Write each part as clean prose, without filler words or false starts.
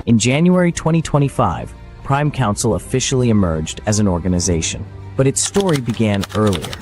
In January 2025, Prime Council officially emerged as an organization, but its story began earlier.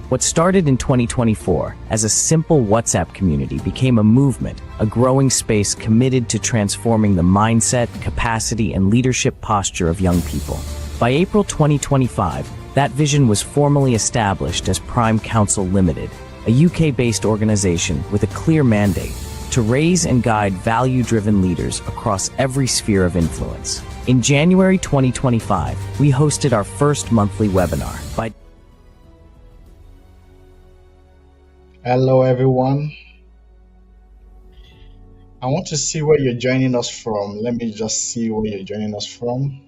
What started in 2024 as a simple WhatsApp community became a movement, a growing space committed to transforming the mindset, capacity, and leadership posture of young people. By April 2025, that vision was formally established as Prime Council Limited, a UK-based organization with a clear mandate to raise and guide value-driven leaders across every sphere of influence. In January 2025, we hosted our first monthly webinar by Hello everyone. I want to see where you're joining us from. Let me just see where you're joining us from.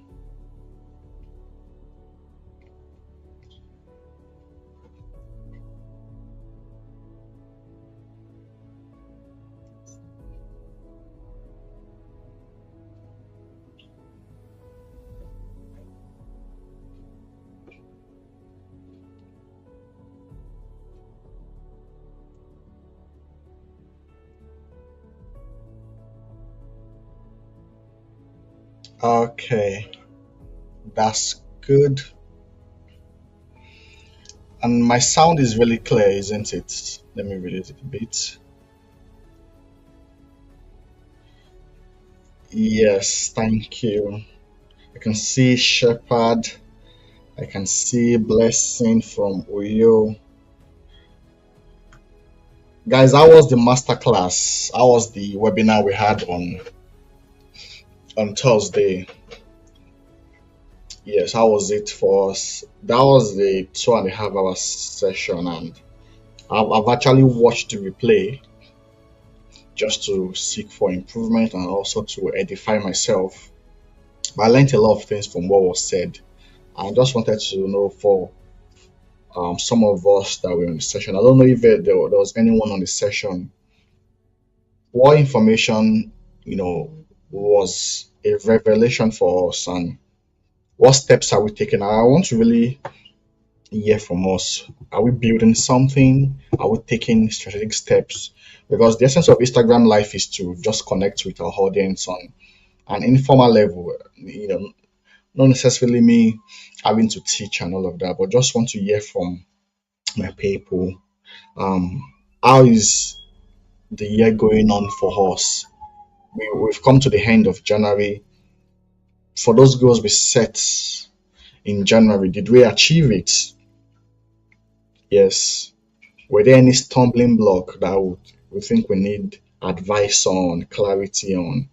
Okay, that's good. And my sound is really clear, isn't it? Let me read it a bit. Yes, thank you. I can see Shepherd. I can see Blessing from Oyo. Guys, how was the masterclass? How was the webinar we had on Thursday? Yes, how was it for us? That was the 2.5 hour session, and I've actually watched the replay just to seek for improvement and also to edify myself. But I learned a lot of things from what was said. I just wanted to know for some of us that were on the session. I don't know if there was anyone on the session. What information, was a revelation for us, and what steps are we taking? I want to really hear from us. Are we building something? Are we taking strategic steps? Because the essence of Instagram life is to just connect with our audience on an informal level. Not necessarily me having to teach and all of that, but just want to hear from my people. Um, how is the year going on for us? We've come to the end of January. For those goals we set in January, did we achieve it? Yes. Were there any stumbling block that we think we need advice on, clarity on?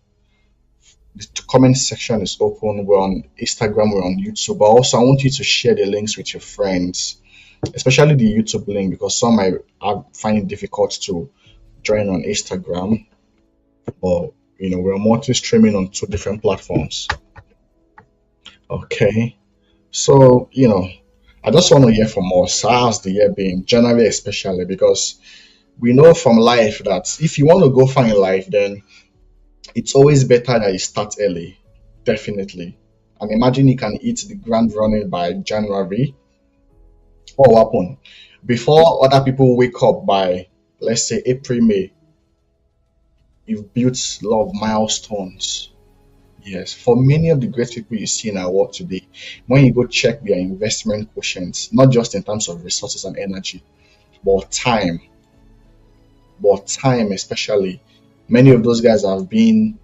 The comment section is open. We're on Instagram, we're on YouTube. But also, I want you to share the links with your friends, especially the YouTube link, because some might find it difficult to join on Instagram. Or we're multi-streaming on 2 different platforms. Okay, so I just want to hear from us. How's the year been? January especially, because we know from life that if you want to go far in life, then it's always better that you start early. Definitely. And imagine you can hit the ground running by January. What will happen? Before other people wake up by, let's say, April, May, you've built a lot of milestones. Yes, for many of the great people you see in our world today, when you go check their investment quotients, not just in terms of resources and energy, but time, especially, many of those guys have been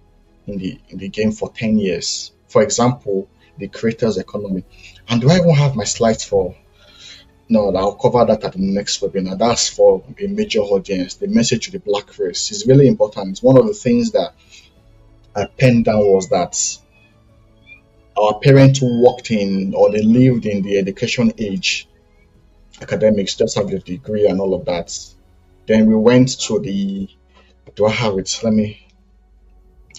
in the game for 10 years. For example, the creators economy. And do I even have my slides for? No, I'll cover that at the next webinar. That's for a major audience. The message to the black race is really important. One of the things that I penned down was that our parents who worked in or they lived in the education age, academics, just have your degree and all of that. Then we went to the, do I have it? Let me,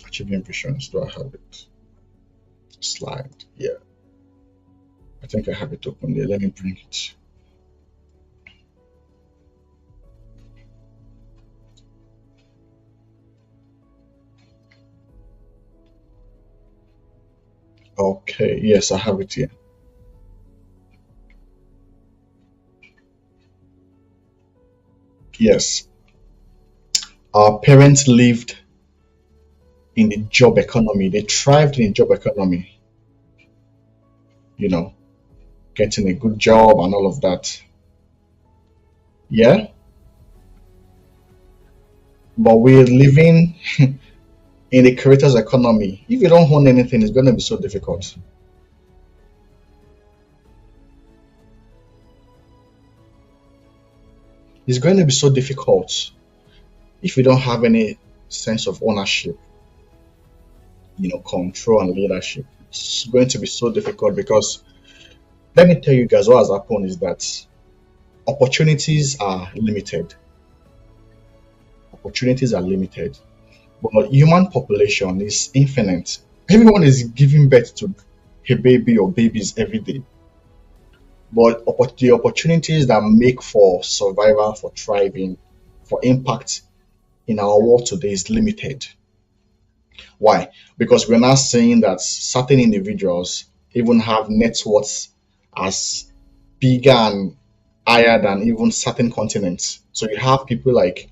achieving visions, do I have it? Slide, yeah. I think I have it open there. Let me bring it. Okay, yes, I have it here. Yes, our parents lived in the job economy. They thrived in job economy, you know, getting a good job and all of that. Yeah, but we're living in a creator's economy. If you don't own anything, it's going to be so difficult. It's going to be so difficult if you don't have any sense of ownership, control and leadership. It's going to be so difficult because let me tell you guys what has happened is that opportunities are limited. Opportunities are limited, but human population is infinite. Everyone is giving birth to a baby or babies every day. But the opportunities that make for survival, for thriving, for impact in our world today is limited. Why? Because we're now saying that certain individuals even have net worths as bigger and higher than even certain continents. So you have people like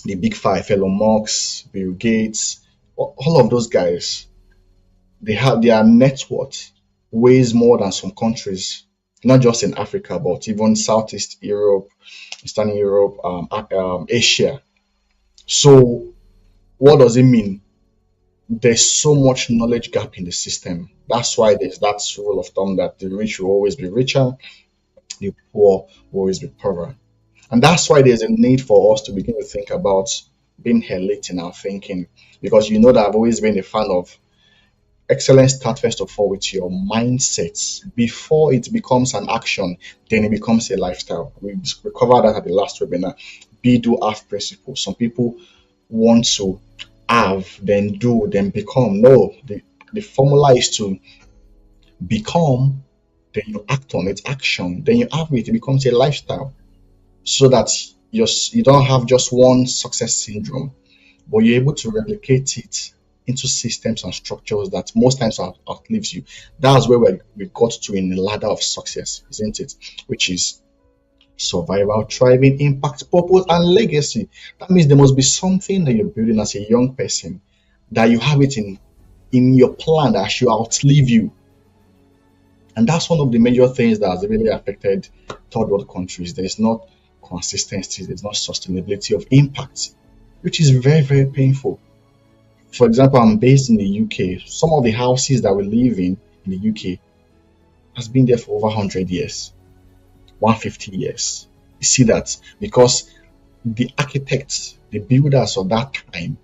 the big five, Elon Musk, Bill Gates, all of those guys. They have their net worth weighs more than some countries, not just in Africa, but even Southeast Europe, Eastern Europe, Asia. So what does it mean? There's so much knowledge gap in the system. That's why there's that rule of thumb that the rich will always be richer, the poor will always be poorer. And that's why there's a need for us to begin to think about being elite in our thinking. Because you know that I've always been a fan of excellence start first of all with your mindsets before it becomes an action, then it becomes a lifestyle. We covered that at the last webinar. Be do have principles. Some people want to have, then do, then become. No, the formula is to become, then you act on it, action, then you have it, it becomes a lifestyle. So that you don't have just one success syndrome, but you're able to replicate it into systems and structures that most times outlives you. That's where we got to in the ladder of success, isn't it? Which is survival, thriving, impact, purpose, and legacy. That means there must be something that you're building as a young person that you have it in your plan that should outlive you. And that's one of the major things that has really affected third world countries. There's not consistency, there's not sustainability of impact, which is very, very painful. For example, I'm based in the UK. Some of the houses that we live in the UK has been there for over 100 years, 150 years. You see that because the architects, the builders of that time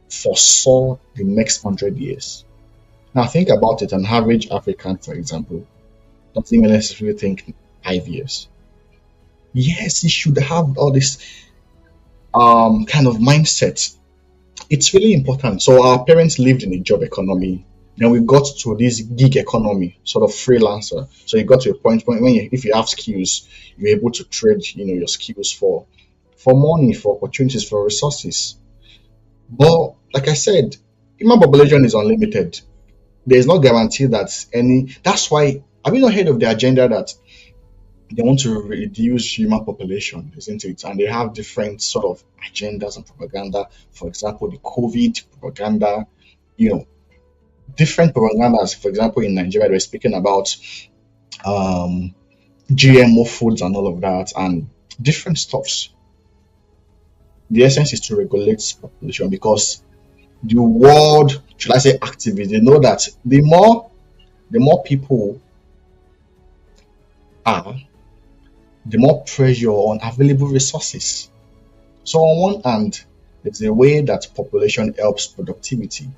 foresaw the next 100 years. Now think about it, an average African, for example, doesn't even necessarily think 5 years. Yes, you should have all this kind of mindset. It's really important. So our parents lived in a job economy. Then we got to this gig economy, sort of freelancer. So you got to a point when if you have skills, you're able to trade, your skills for money, for opportunities, for resources. But like I said, human population is unlimited. There's no guarantee that any. That's why have you not heard of the agenda that they want to reduce human population, isn't it? And they have different sort of agendas and propaganda. For example, the COVID propaganda, you know, different propagandas. For example, in Nigeria, they're speaking about um, GMO foods and all of that, and different stuffs. The essence is to regulate population because the world, should I say, activists, they know that the more people are, the more pressure on available resources. So on one hand, there's a way that population helps productivity,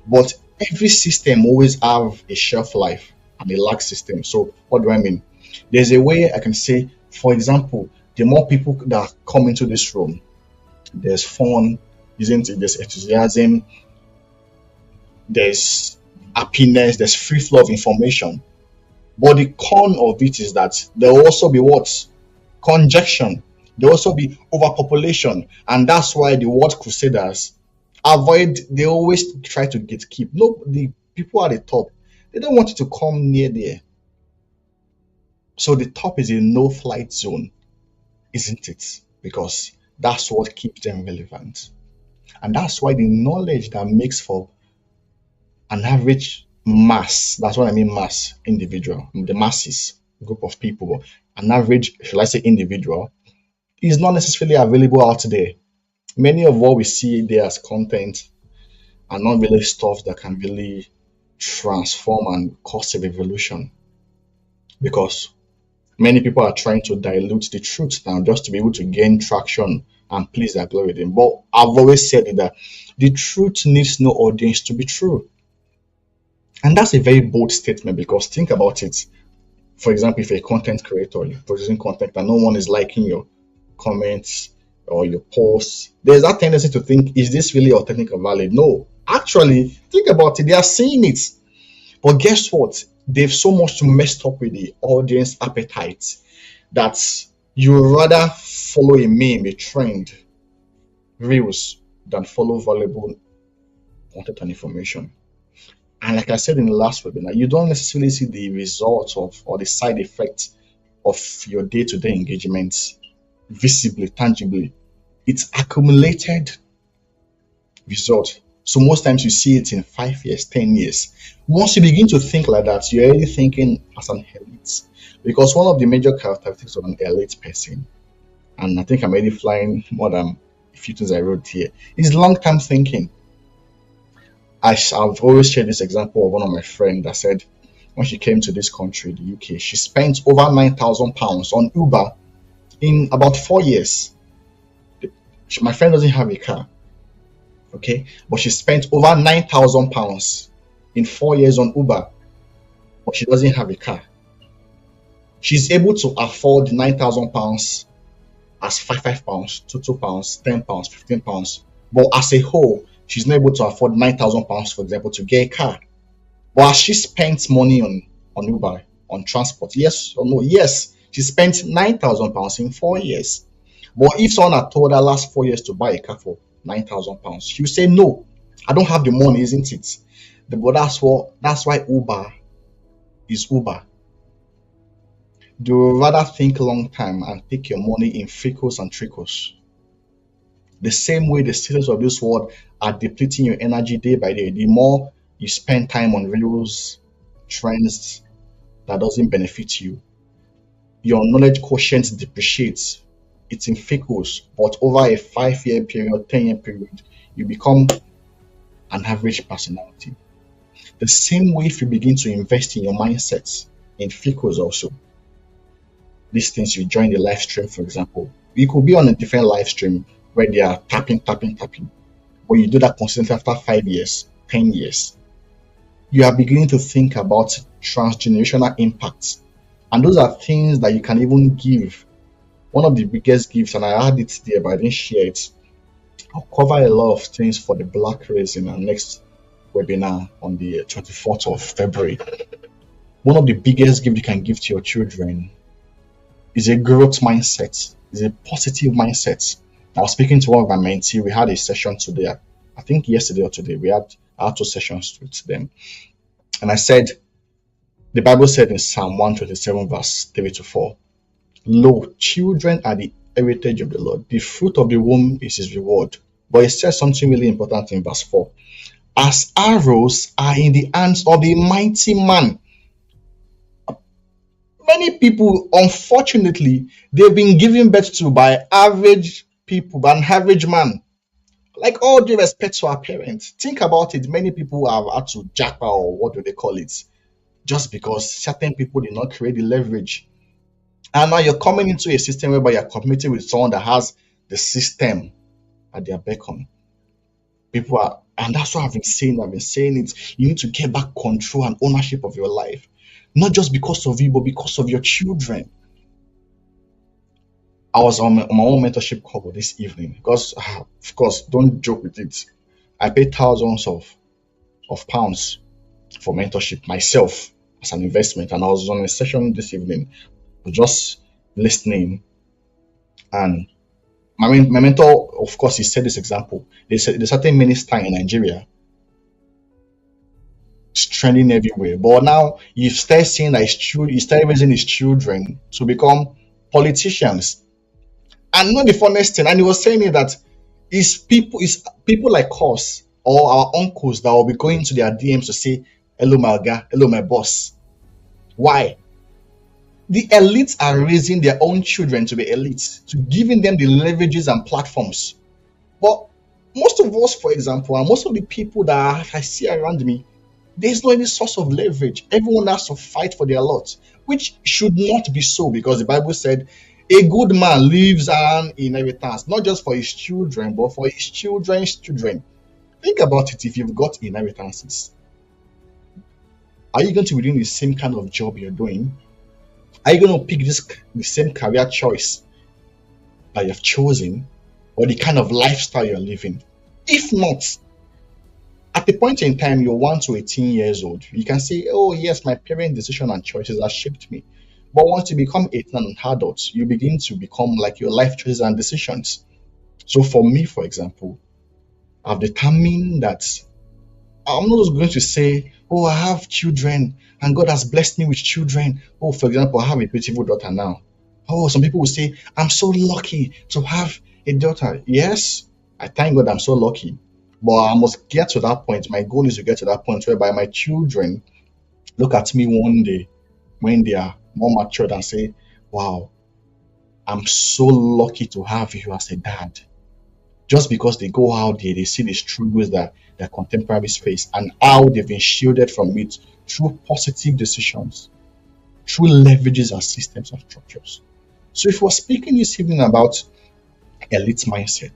but every system always have a shelf life and a lag system. So what do I mean? There's a way I can say, for example, the more people that come into this room, there's fun, isn't it? There's enthusiasm, there's happiness, there's free flow of information. But the con of it is that there will also be what? Congestion. There will also be overpopulation. And that's why the word crusaders they always try to gatekeep. No, the people at the top, they don't want you to come near there. So the top is a no flight zone, isn't it? Because that's what keeps them relevant. And that's why the knowledge that makes for an average mass, that's what I mean mass, individual, the masses, group of people, but an average, shall I say individual, is not necessarily available out there. Many of what we see there as content are not really stuff that can really transform and cause a revolution, because many people are trying to dilute the truth now just to be able to gain traction and please their algorithm. But I've always said it that the truth needs no audience to be true. And that's a very bold statement, because think about it. For example, if you're a content creator, you're producing content and no one is liking your comments or your posts, there's that tendency to think, is this really authentic or valid? No. Actually, think about it, they are seeing it. But guess what? They've so much to messed up with the audience appetite that you rather follow a meme, a trend, reels, than follow valuable content and information. And like I said in the last webinar, you don't necessarily see the results of or the side effects of your day-to-day engagements visibly, tangibly. It's accumulated result. So most times you see it in 5 years, 10 years. Once you begin to think like that, you're already thinking as an elite. Because one of the major characteristics of an elite person, and I think I'm already flying more than a few things I wrote here, is long-term thinking. I've always shared this example of one of my friends that said when she came to this country, the UK, she spent over £9,000 on Uber in about 4 years. My friend doesn't have a car, okay, but she spent over £9,000 in 4 years on Uber, but she doesn't have a car. She's able to afford £9,000 as £5, £2, £10, £15, but as a whole, she's not able to afford £9,000, for example, to get a car. But has she spent money on Uber, on transport? Yes or no? Yes, she spent £9,000 in 4 years. But if someone had told her last 4 years to buy a car for £9,000, she would say, no, I don't have the money, isn't it? But that's why Uber is Uber. They will rather think long time and take your money in freckles and trickles. The same way the citizens of this world are depleting your energy day by day. The more you spend time on reels, trends that doesn't benefit you, your knowledge quotient depreciates. It's in freckles, but over a 5 year period, 10 year period, you become an average personality. The same way if you begin to invest in your mindsets in freckles also. These things, you join the live stream, for example. You could be on a different live stream where they are tapping, tapping, tapping. But you do that consistently after 5 years, 10 years. You are beginning to think about transgenerational impacts. And those are things that you can even give. One of the biggest gifts, and I had it there, but I didn't share it. I'll cover a lot of things for the Black race in our next webinar on the 24th of February. One of the biggest gifts you can give to your children is a growth mindset, is a positive mindset. I was speaking to one of my mentees. We had a session today. I think yesterday or today. We had 2 sessions with them. And I said, the Bible said in Psalm 127, verse 3 to 4, lo, children are the heritage of the Lord. The fruit of the womb is his reward. But it says something really important in verse 4. As arrows are in the hands of a mighty man. Many people, unfortunately, they've been given birth to by average people, by an average man. Like all due respect to our parents, think about it. Many people have had to jack out, or what do they call it, just because certain people did not create the leverage. And now you're coming into a system whereby you're competing with someone that has the system at their beckon. People are, and that's what I've been saying it. You need to get back control and ownership of your life. Not just because of you, but because of your children. I was on my own mentorship call this evening because, of course, don't joke with it. I paid thousands of pounds for mentorship myself as an investment, and I was on a session this evening, just listening. And my mentor, of course, he said this example. They said there's certain minister in Nigeria. It's trending everywhere. But now you start seeing that he started raising his children to become politicians. And not the funniest thing, and he was saying that Is people like us or our uncles that will be going to their DMs to say, "Hello, my guy. Hello, my boss." Why? The elites are raising their own children to be elites, to giving them the leverages and platforms. But most of us, for example, and most of the people that I see around me, there's no any source of leverage. Everyone has to fight for their lot, which should not be so because the Bible said a good man leaves an inheritance, not just for his children, but for his children's children. Think about it. If you've got inheritances, are you going to be doing the same kind of job you're doing? Are you going to pick the same career choice that you've chosen or the kind of lifestyle you're living? If not, at the point in time you're 1 to 18 years old, you can say, "Oh, yes, my parents' decision and choices have shaped me." But once you become 18 and an adult, you begin to become like your life choices and decisions. So for me, for example, I've determined that I'm not just going to say, "Oh, I have children and God has blessed me with children." Oh, for example, I have a beautiful daughter now. Oh, some people will say, "I'm so lucky to have a daughter." Yes, I thank God I'm so lucky. But I must get to that point. My goal is to get to that point whereby my children look at me one day when they are more matured and say, "Wow, I'm so lucky to have you as a dad." Just because they go out there, they see the struggles that their contemporaries face and how they've been shielded from it through positive decisions, through leverages and systems and structures. So if we're speaking this evening about elite mindset,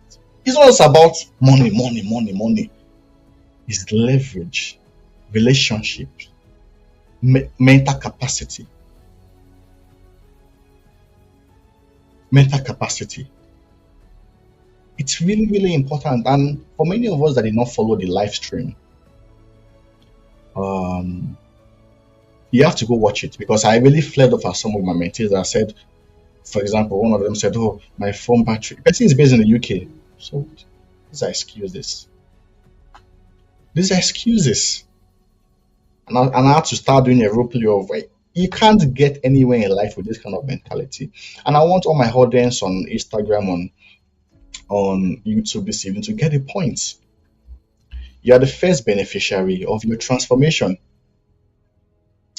it's not just about money, money, money, money. It's leverage, relationships, mental capacity, mental capacity. It's really, really important. And for many of us that did not follow the live stream, um, you have to go watch it because I really flared off at some of my mentees that said, for example, one of them said, "Oh, my phone battery." The person is based in the UK. So these are excuses. These are excuses. And I had to start doing a role play of like, you can't get anywhere in life with this kind of mentality. And I want all my audience on Instagram, on YouTube this evening to get the point. You are the first beneficiary of your transformation,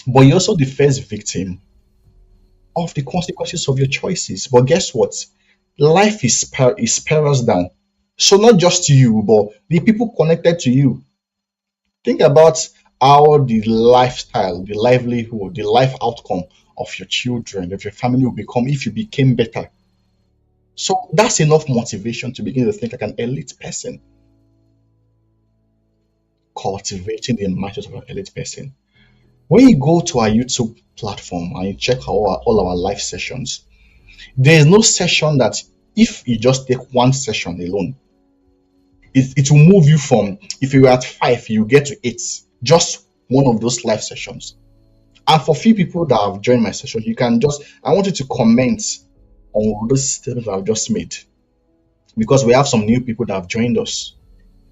but you're also the first victim of the consequences of your choices. But guess what? Life is spirals down. So not just you, but the people connected to you. Think about how the lifestyle, the livelihood, the life outcome of your children, of your family will become if you became better. So that's enough motivation to begin to think like an elite person, cultivating the mindset of an elite person. When you go to our YouTube platform and you check all our live sessions, there is no session that if you just take one session alone, it will move you from, if you were at 5, you get to 8. Just one of those live sessions. And for few people that have joined my session, I want you to comment on those statements I've just made because we have some new people that have joined us.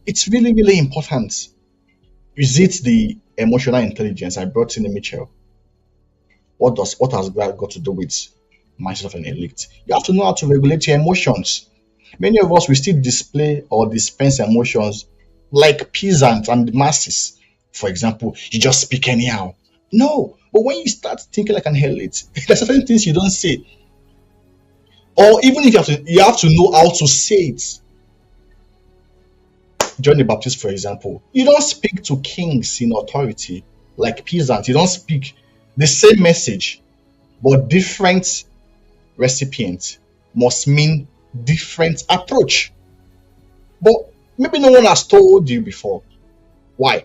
It's really, really important. Is it the emotional intelligence I brought in Mitchell? What has that got to do with myself and elite? You have to know how to regulate your emotions. Many of us we still display or dispense emotions like peasants and the masses. For example, you just speak anyhow. No, but when you start thinking like an elite, there's certain things you don't say, or even if you have to know how to say it. John the Baptist, for example, you don't speak to kings in authority like peasants. You don't speak the same message, but different recipients must mean different approach. But maybe no one has told you before. Why?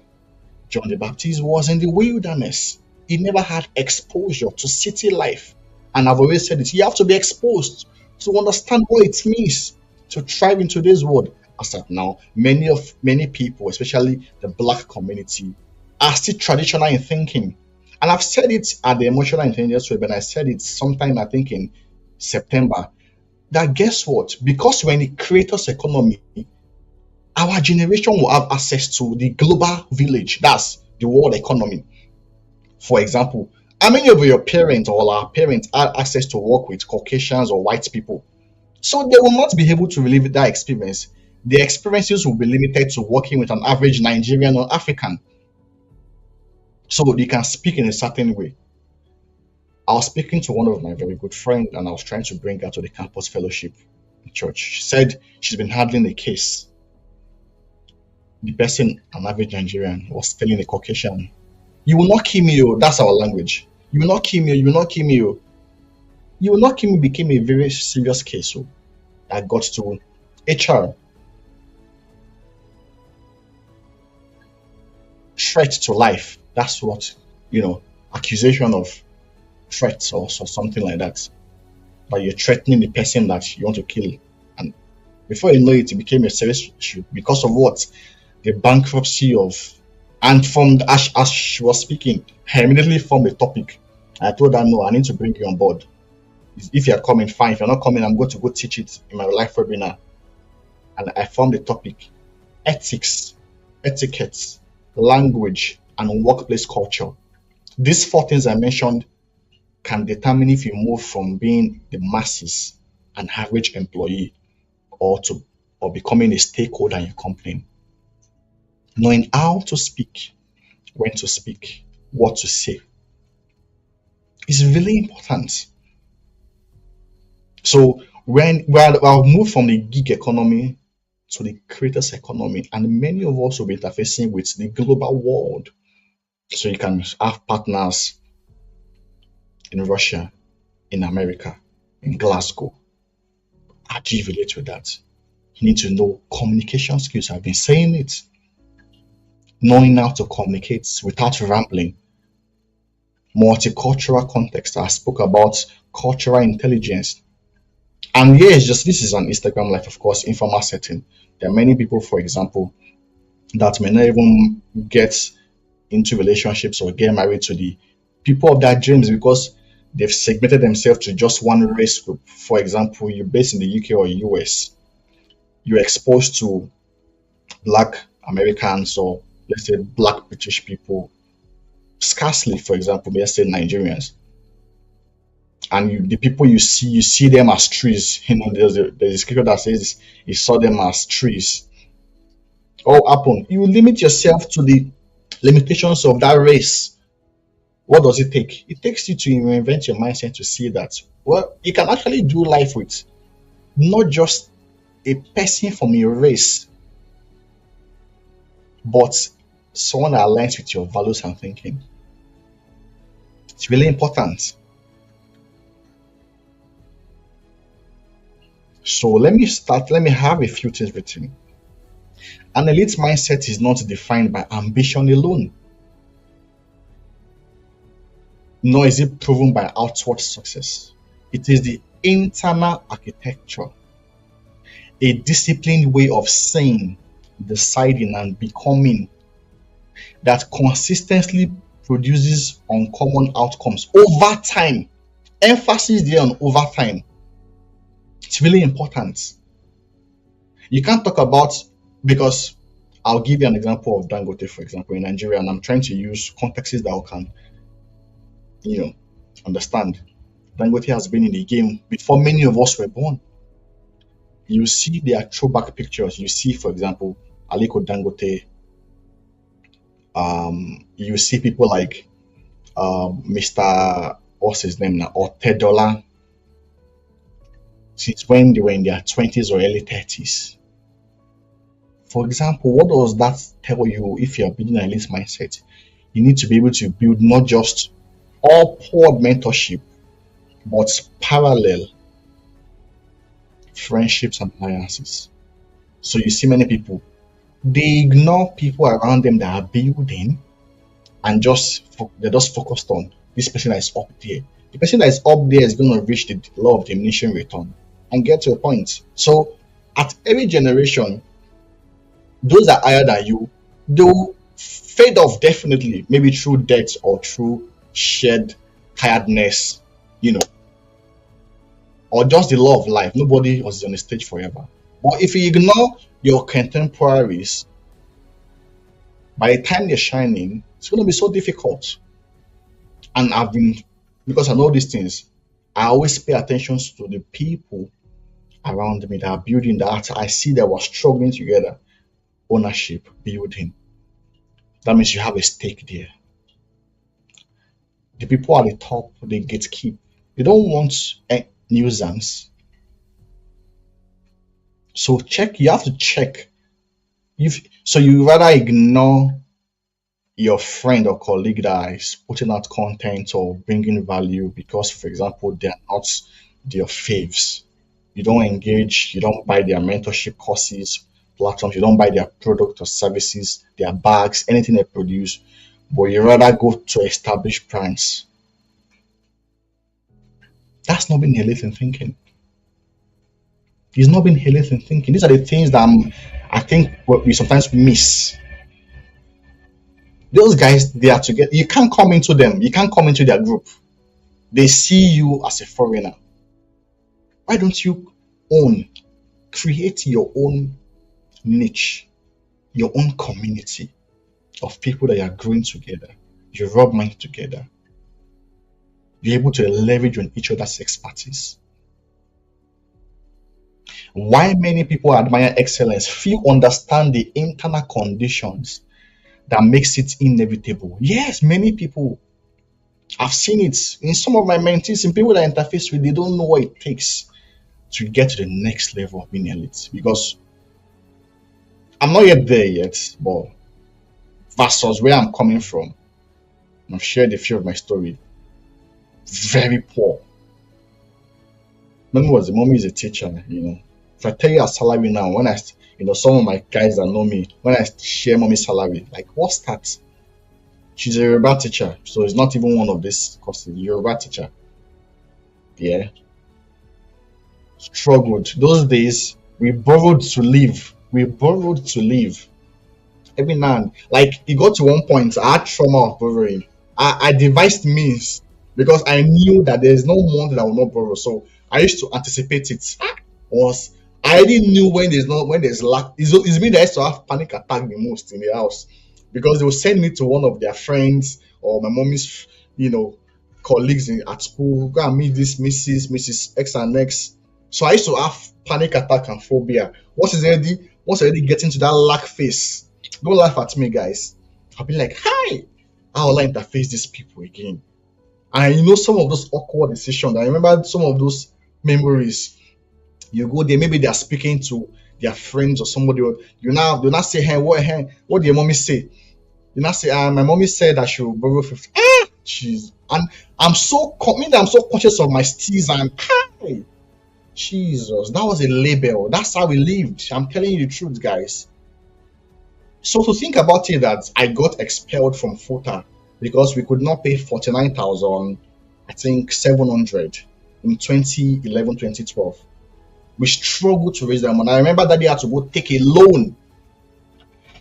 John the Baptist was in the wilderness. He never had exposure to city life. And I've always said it, you have to be exposed to understand what it means to thrive in today's world. As at now, many people, especially the black community, are still traditional in thinking. And I've said it at the emotional intelligence web, and I said it sometime I think in September. That guess what? Because we're in the creators economy, our generation will have access to the global village. That's the world economy. For example, how many of your parents or our parents had access to work with Caucasians or white people? So they will not be able to relive that experience. The experiences will be limited to working with an average Nigerian or African. So they can speak in a certain way. I was speaking to one of my very good friends and I was trying to bring her to the campus fellowship in church. She said she's been handling a case. The person, an average Nigerian, was telling a Caucasian, "You will not kill me, oh." That's our language. "You will not kill me, oh. You will not kill me, oh." "You will not kill me" became a very serious case. So I got to HR, threat to life. That's what, accusation of threats or something like that. But you're threatening the person that you want to kill. And before you know it, it became a serious issue because of what? The bankruptcy of. And as she was speaking, I immediately formed a topic. I told her, no, I need to bring you on board. If you're coming, fine. If you're not coming, I'm going to go teach it in my life webinar. And I formed the topic: ethics, etiquette, language, and workplace culture. These four things I mentioned can determine if you move from being the masses, an average employee, or becoming a stakeholder in your company. Knowing how to speak, when to speak, what to say is really important. So I'll move from the gig economy to the creators economy, and many of us will be interfacing with the global world. So you can have partners in Russia, in America, in Glasgow. How do you relate with that? You need to know communication skills. I've been saying it. Knowing how to communicate without rambling. Multicultural context. I spoke about cultural intelligence. And yes, just this is an Instagram life, of course, informal setting. There are many people, for example, that may not even get into relationships or get married to the people of their dreams because they've segmented themselves to just one race group. For example, you're based in the UK or US, you're exposed to Black Americans or let's say Black British people scarcely, for example, let's say Nigerians. And the people you see them as trees. There's a scripture that says you saw them as trees. All happen. You limit yourself to the limitations of that race. What does it take? It takes you to reinvent your mindset to see that, well, you can actually do life with not just a person from your race, but someone that aligns with your values and thinking. It's really important. So let me have a few things written. An elite mindset is not defined by ambition alone, nor is it proven by outward success. It is the internal architecture, a disciplined way of saying, deciding, and becoming that consistently produces uncommon outcomes over time. Emphasis there on over time. It's really important. You can't talk about, because I'll give you an example of Dangote, for example, in Nigeria, and I'm trying to use contexts that I can, understand. Dangote has been in the game before many of us were born. You see their throwback pictures. You see, for example, Aliko Dangote. You see people like Mr. What's his name now, or Tedola, since when they were in their 20s or early 30s. For example, what does that tell you if you're building an elite mindset? You need to be able to build not just upward mentorship, but parallel friendships and alliances. So you see many people, they ignore people around them that are building and they're just focused on this person that is up there. The person that is up there is going to reach the law of diminishing return and get to a point. So at every generation, those that are higher than you, they'll fade off definitely, maybe through death or through shared tiredness, or just the law of life. Nobody was on the stage forever. But if you ignore your contemporaries, by the time they're shining, it's going to be so difficult. And because I know these things, I always pay attention to the people around me that are building that I see that we're struggling together. Ownership, building. That means you have a stake there. The people at the top, they gatekeep. They don't want a nuisance. So check, you have to check. So you rather ignore your friend or colleague that is putting out content or bringing value because, for example, they're not your faves. You don't engage, you don't buy their mentorship courses, platforms, you don't buy their product or services, their bags, anything they produce, but you rather go to established brands. That's not being elite in thinking. It's not being elite in thinking. These are the things that I think what we sometimes miss. Those guys, they are together. You can't come into them. You can't come into their group. They see you as a foreigner. Why don't you own, create your own niche, your own community of people that are growing together? You rub minds together. You're able to leverage on each other's expertise. Why many people admire excellence? Few understand the internal conditions that makes it inevitable. Yes, many people, I've seen it in some of my mentees, in people that I interface with, they don't know what it takes to get to the next level of being elite. Because I'm not yet there yet, but versus where I'm coming from, I've shared a few of my story. Very poor. Mommy is a teacher, If I tell you her salary now, when some of my guys that know me, when I share mommy's salary, like, what's that? She's a Yoruba teacher, so it's not even one of these courses. Yoruba teacher. Yeah. Struggled. Those days, we borrowed to live. We borrowed to live. Every now and like it got to one point, I had trauma of borrowing. I devised means because I knew that there's no month that I will not borrow. So I used to anticipate it. Was I already knew when there's lack. It's me that used to have panic attack the most in the house because they will send me to one of their friends or my mommy's, colleagues at school. Go and meet this Mrs. X and X. So I used to have panic attack and phobia. Once already getting to that lack phase, don't laugh at me, guys. I'll be like, hi, how will I interface these people again? And some of those awkward decisions. I remember some of those memories. You go there, maybe they are speaking to their friends or somebody. You not say, hey, what did your mommy say? You not say, my mommy said I should borrow 50. Jeez. And I'm so conscious of my steez and hi. Jesus, that was a label. That's how we lived. I'm telling you the truth, guys. So to think about it, that I got expelled from FOTA because we could not pay 49,000, I think 700 in 2011, 2012. We struggled to raise that money. I remember that they had to go take a loan,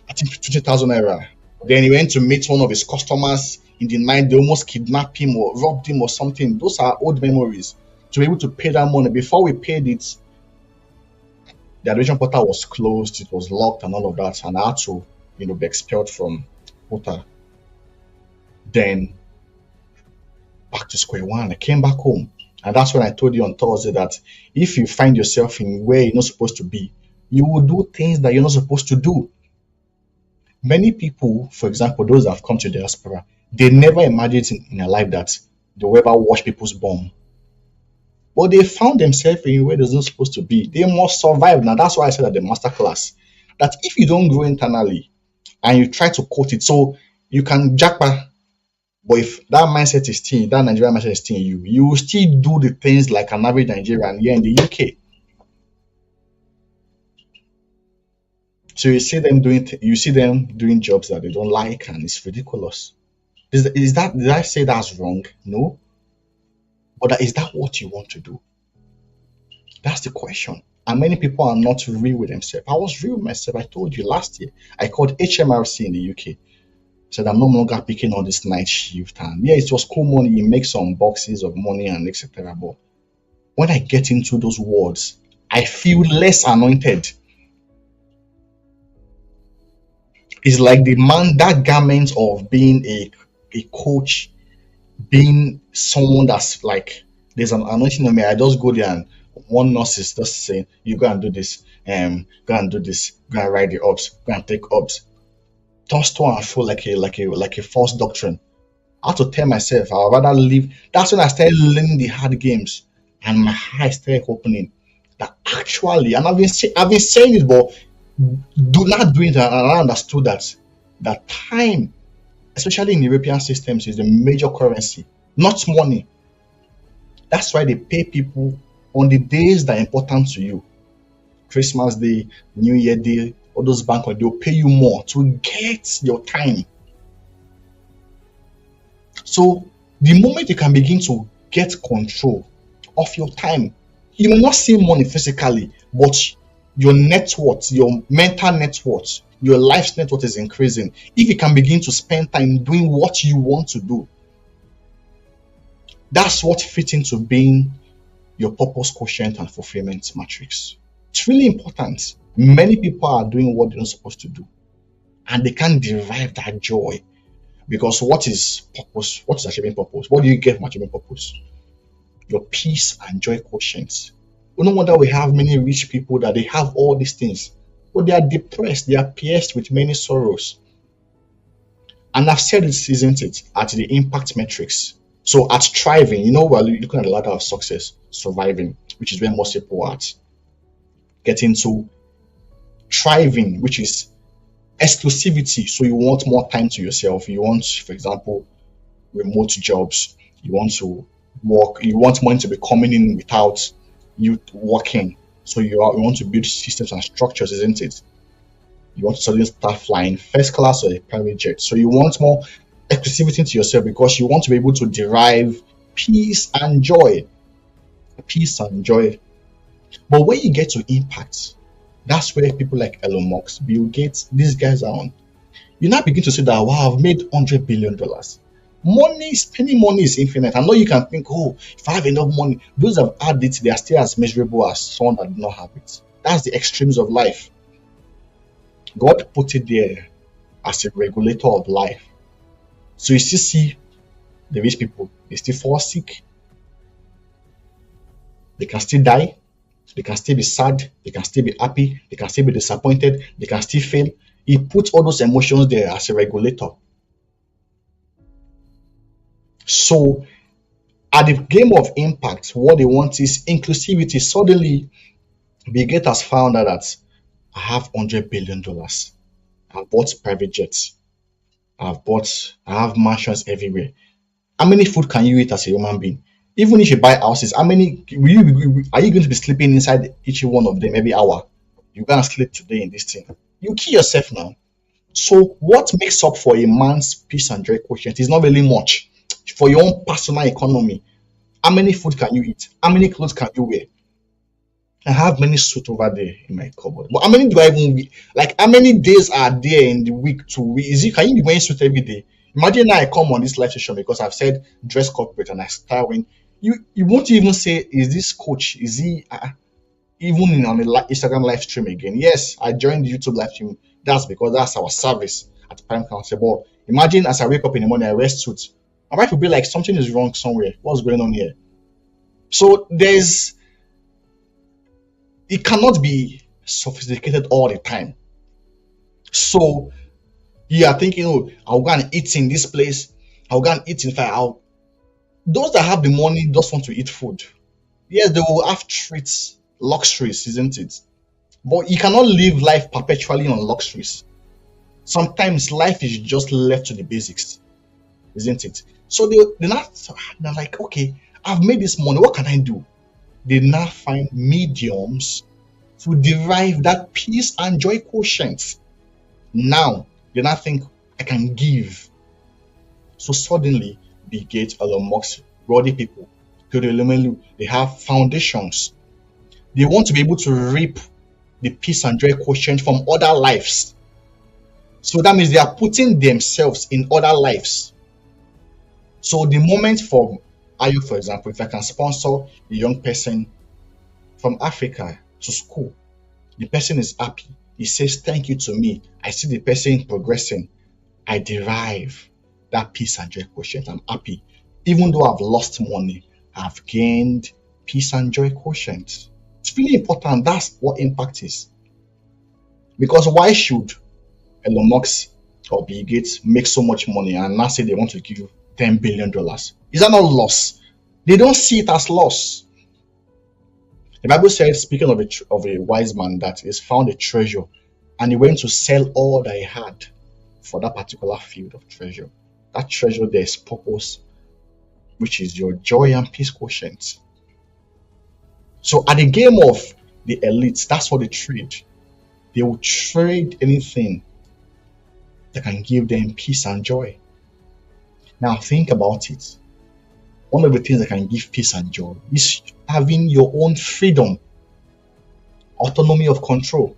I think 20,000 naira. Then he went to meet one of his customers in the night. They almost kidnapped him or robbed him or something. Those are old memories. To be able to pay that money, before we paid it, the admission portal was closed, it was locked and all of that, and I had to, be expelled from portal. Then back to square one. I came back home, and that's when I told you on Thursday that if you find yourself in where you're not supposed to be, you will do things that you're not supposed to do. Many people, for example, those that have come to diaspora, they never imagined in their life that they will ever wash people's bum. But they found themselves in where they're not supposed to be. They must survive. Now, that's why I said at the master class that if you don't grow internally and you try to quote it, so you can jackpot, but if that mindset is still, that Nigerian mindset is still in you, you will still do the things like an average Nigerian here in the UK. So you see them doing jobs that they don't like, and it's ridiculous. Did I say that's wrong? No. But is that what you want to do? That's the question. And many people are not real with themselves. I was real with myself. I told you last year. I called HMRC in the UK. Said I'm no longer picking on this night shift. And yeah, it was cool money. You make some boxes of money and etc. But when I get into those words, I feel less anointed. It's like that garment of being a coach, being someone that's like, there's an anointing on me. I just go there and One nurse is just saying, you go and do this, go and do this, go and write the ops, go and take ops. Turns to and fro like a false doctrine. I had to tell myself I'd rather live. That's when I started learning the hard games and my eyes started opening. That actually, and I've been saying it, but do not do it. And I understood that time, especially in European systems, is the major currency, not money. That's why they pay people on the days that are important to you. Christmas Day, New Year Day, all those bank holidays, they'll pay you more to get your time. So the moment you can begin to get control of your time, you may not see money physically, but your net worth, your mental net worth, your life's net worth is increasing. If you can begin to spend time doing what you want to do, that's what fits into being your purpose quotient and fulfillment matrix. It's really important. Many people are doing what they're not supposed to do, and they can't derive that joy. Because what is purpose? What is achieving purpose? What do you get from achieving purpose? Your peace and joy quotient. No wonder we have many rich people that they have all these things, but they are depressed, they are pierced with many sorrows. And I've said it, isn't it, at the impact metrics. So at thriving, we're looking at the ladder of success, surviving, which is where most people are at. Getting to thriving, which is exclusivity. So you want more time to yourself. You want, for example, remote jobs. You want to work. You want money to be coming in without you working. So you want to build systems and structures, isn't it? You want to suddenly start flying first class or a private jet. So you want more exclusivity to yourself because you want to be able to derive peace and joy. Peace and joy. But when you get to impact, that's where people like Elon Musk, Bill Gates, these guys are on. You now begin to say that, wow, I've made $100 billion. Spending money is infinite. I know you can think, oh, if I have enough money, those that have had it, they are still as miserable as someone that do not have it. That's the extremes of life. God put it there as a regulator of life. So you still see the rich people, they still fall sick, they can still die, they can still be sad, they can still be happy, they can still be disappointed, they can still fail. He puts all those emotions there as a regulator. So at the game of impact, what they want is inclusivity. Suddenly, Bill Gates has found out that I have $100 billion. I've bought private jets. I have mansions everywhere. How many food can you eat as a human being? Even if you buy houses, how many are you going to be sleeping inside each one of them every hour? You're gonna sleep today in this thing. You kill yourself now. So what makes up for a man's peace and joy quotient is not really much. For your own personal economy, how many food can you eat? How many clothes can you wear? I have many suits over there in my cupboard. But how many do I even wear? Like, how many days are there in the week to wear? Can you be wearing suit every day? Imagine now I come on this live session because I've said dress corporate and I start wearing. You won't even say, is this coach? Is he even on the Instagram live stream again? Yes, I joined the YouTube live stream. That's because that's our service at Prime Council. But imagine as I wake up in the morning, I wear suit. My wife will be like, something is wrong somewhere. What's going on here? So it cannot be sophisticated all the time. So you are thinking, oh, I'll go and eat in this place. I'll go and eat in fact. Those that have the money just want to eat food. Yes, they will have treats, luxuries, isn't it? But you cannot live life perpetually on luxuries. Sometimes life is just left to the basics, isn't it? So they're like, okay, I've made this money. What can I do? They now find mediums to derive that peace and joy quotient. Now they now think, I can give. So suddenly, Bill Gates, Elon Musk, wealthy people, they have foundations. They want to be able to reap the peace and joy quotient from other lives. So that means they are putting themselves in other lives. So the moment for Ayo, for example, if I can sponsor a young person from Africa to school, the person is happy. He says thank you to me. I see the person progressing. I derive that peace and joy quotient. I'm happy. Even though I've lost money, I've gained peace and joy quotient. It's really important. That's what impact is. Because why should Elon Musk or Bill Gates make so much money and now say they want to give you $10 billion? Is that not loss? They don't see it as loss. The Bible says, speaking of a wise man that has found a treasure, and he went to sell all that he had for that particular field of treasure. That treasure, there is purpose, which is your joy and peace quotient. So at the game of the elites, that's what they trade. They will trade anything that can give them peace and joy. Now think about it. One of the things that can give peace and joy is having your own freedom, autonomy of control.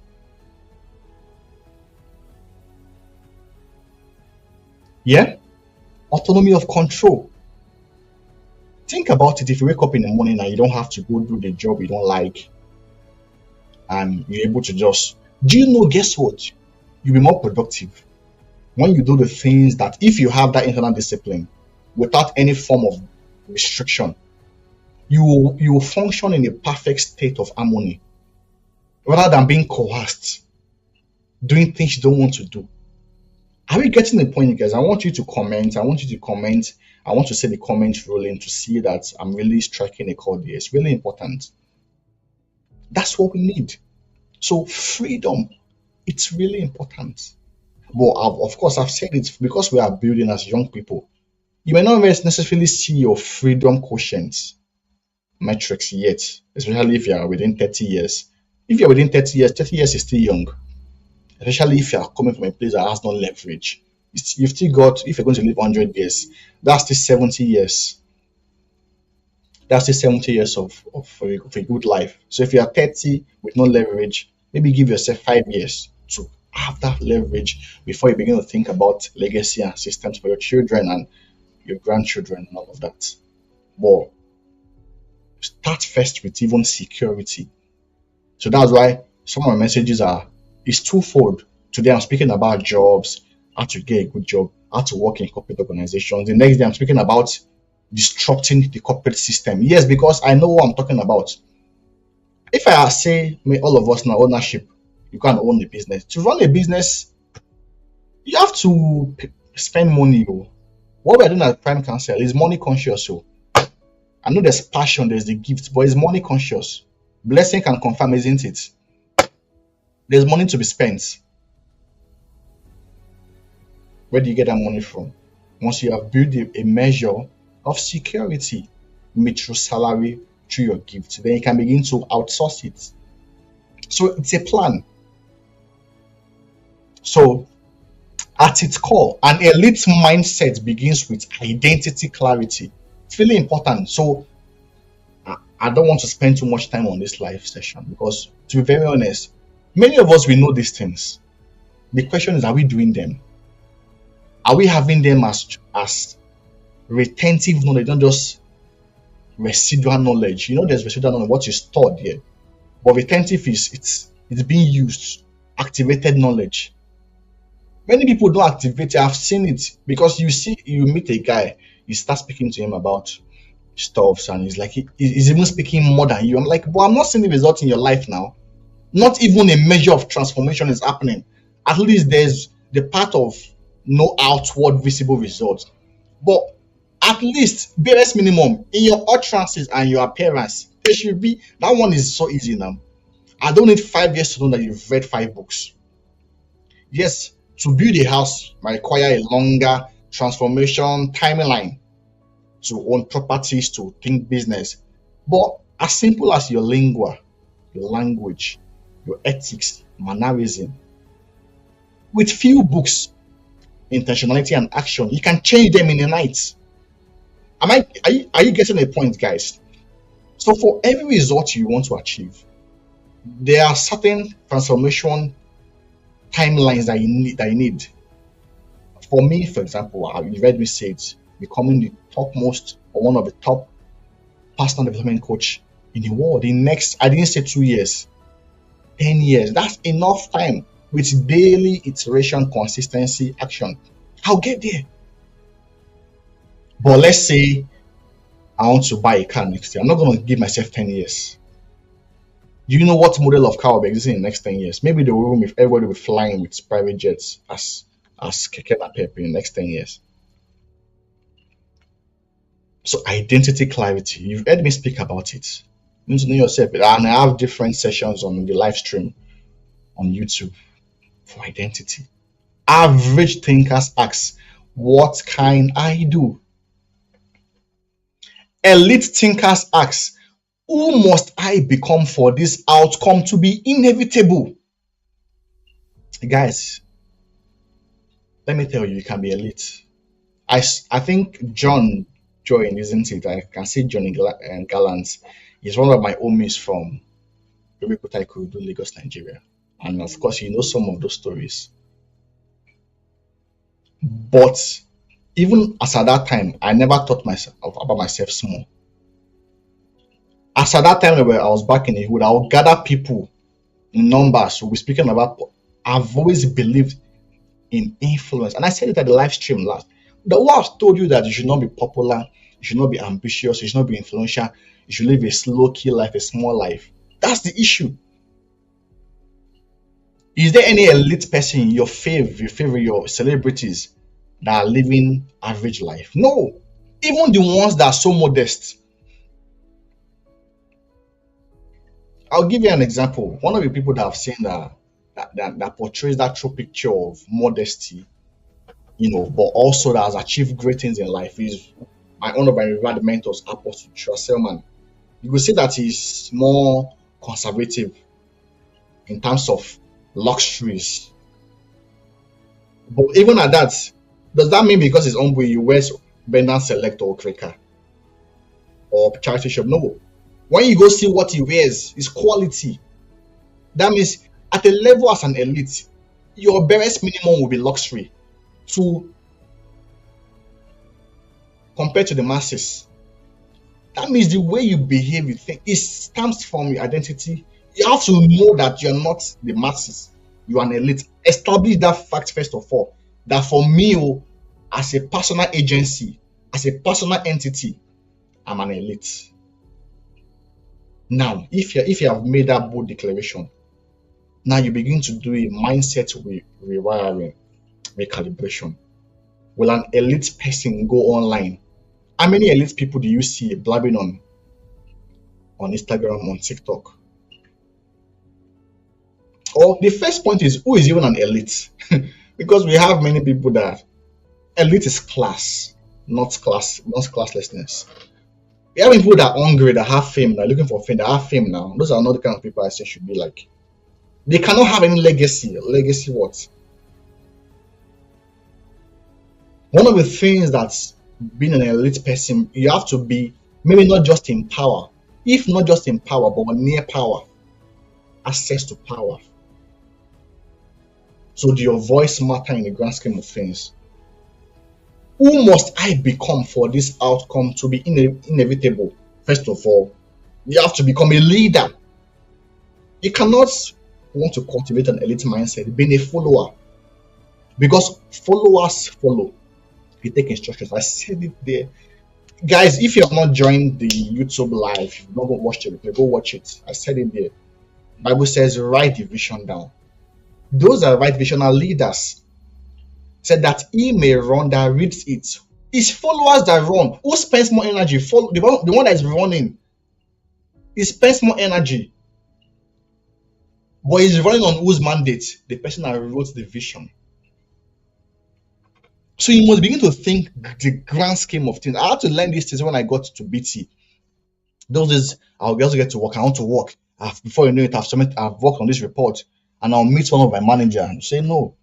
Yeah? Autonomy of control. Think about it. If you wake up in the morning and you don't have to go do the job you don't like, and you're able to just, do you know, guess what? You'll be more productive when you do the things that, if you have that internal discipline without any form of restriction, you will function in a perfect state of harmony rather than being coerced, doing things you don't want to do. Are we getting the point, guys? I want you to comment. I want to see the comment rolling to see that I'm really striking a chord here. It's really important. That's what we need. So freedom, it's really important. But of course, I've said it because we are building as young people. You may not necessarily see your freedom quotient metrics yet, especially if you are within 30 years. If you're within 30 years, 30 years is still young. Especially if you are coming from a place that has no leverage. You've still got, if you're going to live 100 years, that's still 70 years. That's still 70 years of a good life. So if you are 30 with no leverage, maybe give yourself 5 years to have that leverage before you begin to think about legacy and systems for your children and your grandchildren and all of that. But start first with even security. So that's why some of my messages is twofold. Today I'm speaking about jobs, how to get a good job, how to work in corporate organizations. The next day I'm speaking about disrupting the corporate system. Yes, because I know what I'm talking about. If I say, all of us now, ownership, you can't own a business. To run a business, you have to spend money. What we're doing at Prime Council is money conscious. So I know there's passion, there's the gift, but it's money conscious. Blessing can confirm, isn't it? There's money to be spent. Where do you get that money from? Once you have built a measure of security, meet your salary through your gift, then you can begin to outsource it. So it's a plan. So at its core, an elite mindset begins with identity clarity. It's really important. So I don't want to spend too much time on this live session because, to be very honest, many of us, we know these things. The question is, are we doing them? Are we having them as retentive knowledge, not just residual knowledge? You know, there's residual knowledge, what is stored here. But retentive is it's being used, activated knowledge. Many people don't activate it. I've seen it because you meet a guy, you start speaking to him about stuff, and he's like, he's even speaking more than you. I'm like, but I'm not seeing the result in your life now. Not even a measure of transformation is happening. At least there's the part of no outward visible results. But at least, barest minimum, in your utterances and your appearance, there should be. That one is so easy now. I don't need 5 years to know that you've read 5 books. Yes, to build a house might require a longer transformation timeline to own properties, to think business. But as simple as your lingua, your language, your ethics, mannerism, with few books, intentionality and action, you can change them in a night. Are you getting a point, guys? So for every result you want to achieve, there are certain transformation timelines that you need. For me, for example, you read me say it, becoming the topmost or one of the top personal development coach in the world. The next, I didn't say 2 years, 10 years. That's enough time with daily iteration, consistency, action. I'll get there. But let's say I want to buy a car next year. I'm not going to give myself 10 years. Do you know what model of car will be existing in the next 10 years? Maybe the room if everybody will be flying with private jets as Keke Napep in the next 10 years. So identity clarity. You've heard me speak about it. You need to know yourself. And I have different sessions on the live stream on YouTube for identity. Average thinkers ask, what can I do? Elite thinkers ask, who must I become for this outcome to be inevitable? Guys, let me tell you, you can be elite. I think John joined, isn't it? I can see Johnny Gallant. He's one of my homies from Kutai Kurudu, Lagos, Nigeria. And of course, you know some of those stories. But even as at that time, I never thought myself about myself small. As at that time, where I was back in the hood, I would gather people in numbers. We'll be speaking about. I've always believed in influence, and I said it at the live stream last. The world told you that you should not be popular, you should not be ambitious, you should not be influential, you should live a slow key life, a small life. That's the issue. Is there any elite person in your favor, your celebrities that are living average life? No. Even the ones that are so modest. I'll give you an example. One of the people that I've seen that portrays that true picture of modesty, but also that has achieved great things in life is one of my revered mentors, Apostle Selman. You will see that he's more conservative in terms of luxuries. But even at that, does that mean because he's humble, he wears Bendon Select or Kreka or charity shop? No. When you go see what he wears, his quality. That means at a level as an elite, your barest minimum will be luxury to compared to the masses. That means the way you behave, you think, it stems from your identity. You have to know that you're not the masses, you are an elite. Establish that fact first of all. That for me, as a personal agency, as a personal entity, I'm an elite. Now, if you have made that bold declaration, now you begin to do a mindset rewiring, recalibration. Will an elite person go online? How many elite people do you see blabbing on Instagram, on TikTok? Or the first point is, who is even an elite? Because we have many people that elite is class, not classlessness. We have people that are hungry, that have fame, that are looking for fame, that have fame now. Those are not the kind of people I say should be like. They cannot have any legacy. Legacy what? One of the things that's being an elite person, you have to be maybe not just in power, if not just in power, but near power, access to power. So do your voice matter in the grand scheme of things? Who must I become for this outcome to be inevitable? First of all, you have to become a leader. You cannot want to cultivate an elite mindset being a follower, because followers follow. You take instructions. I said it there. Guys, if you have not joined the YouTube live, you've not watched it, go watch it. I said it there. Bible says, write the vision down. Those that write vision are leaders. Said that he may run that reads it. It's followers that run. Who spends more energy? Follow the one that is running. He spends more energy. But he's running on whose mandate? The person that wrote the vision. So you must begin to think the grand scheme of things. I had to learn these things when I got to BT. Those days, I'll also get to work. I want to work. Before you know it, I've worked on this report, and I'll meet one of my manager and say, no,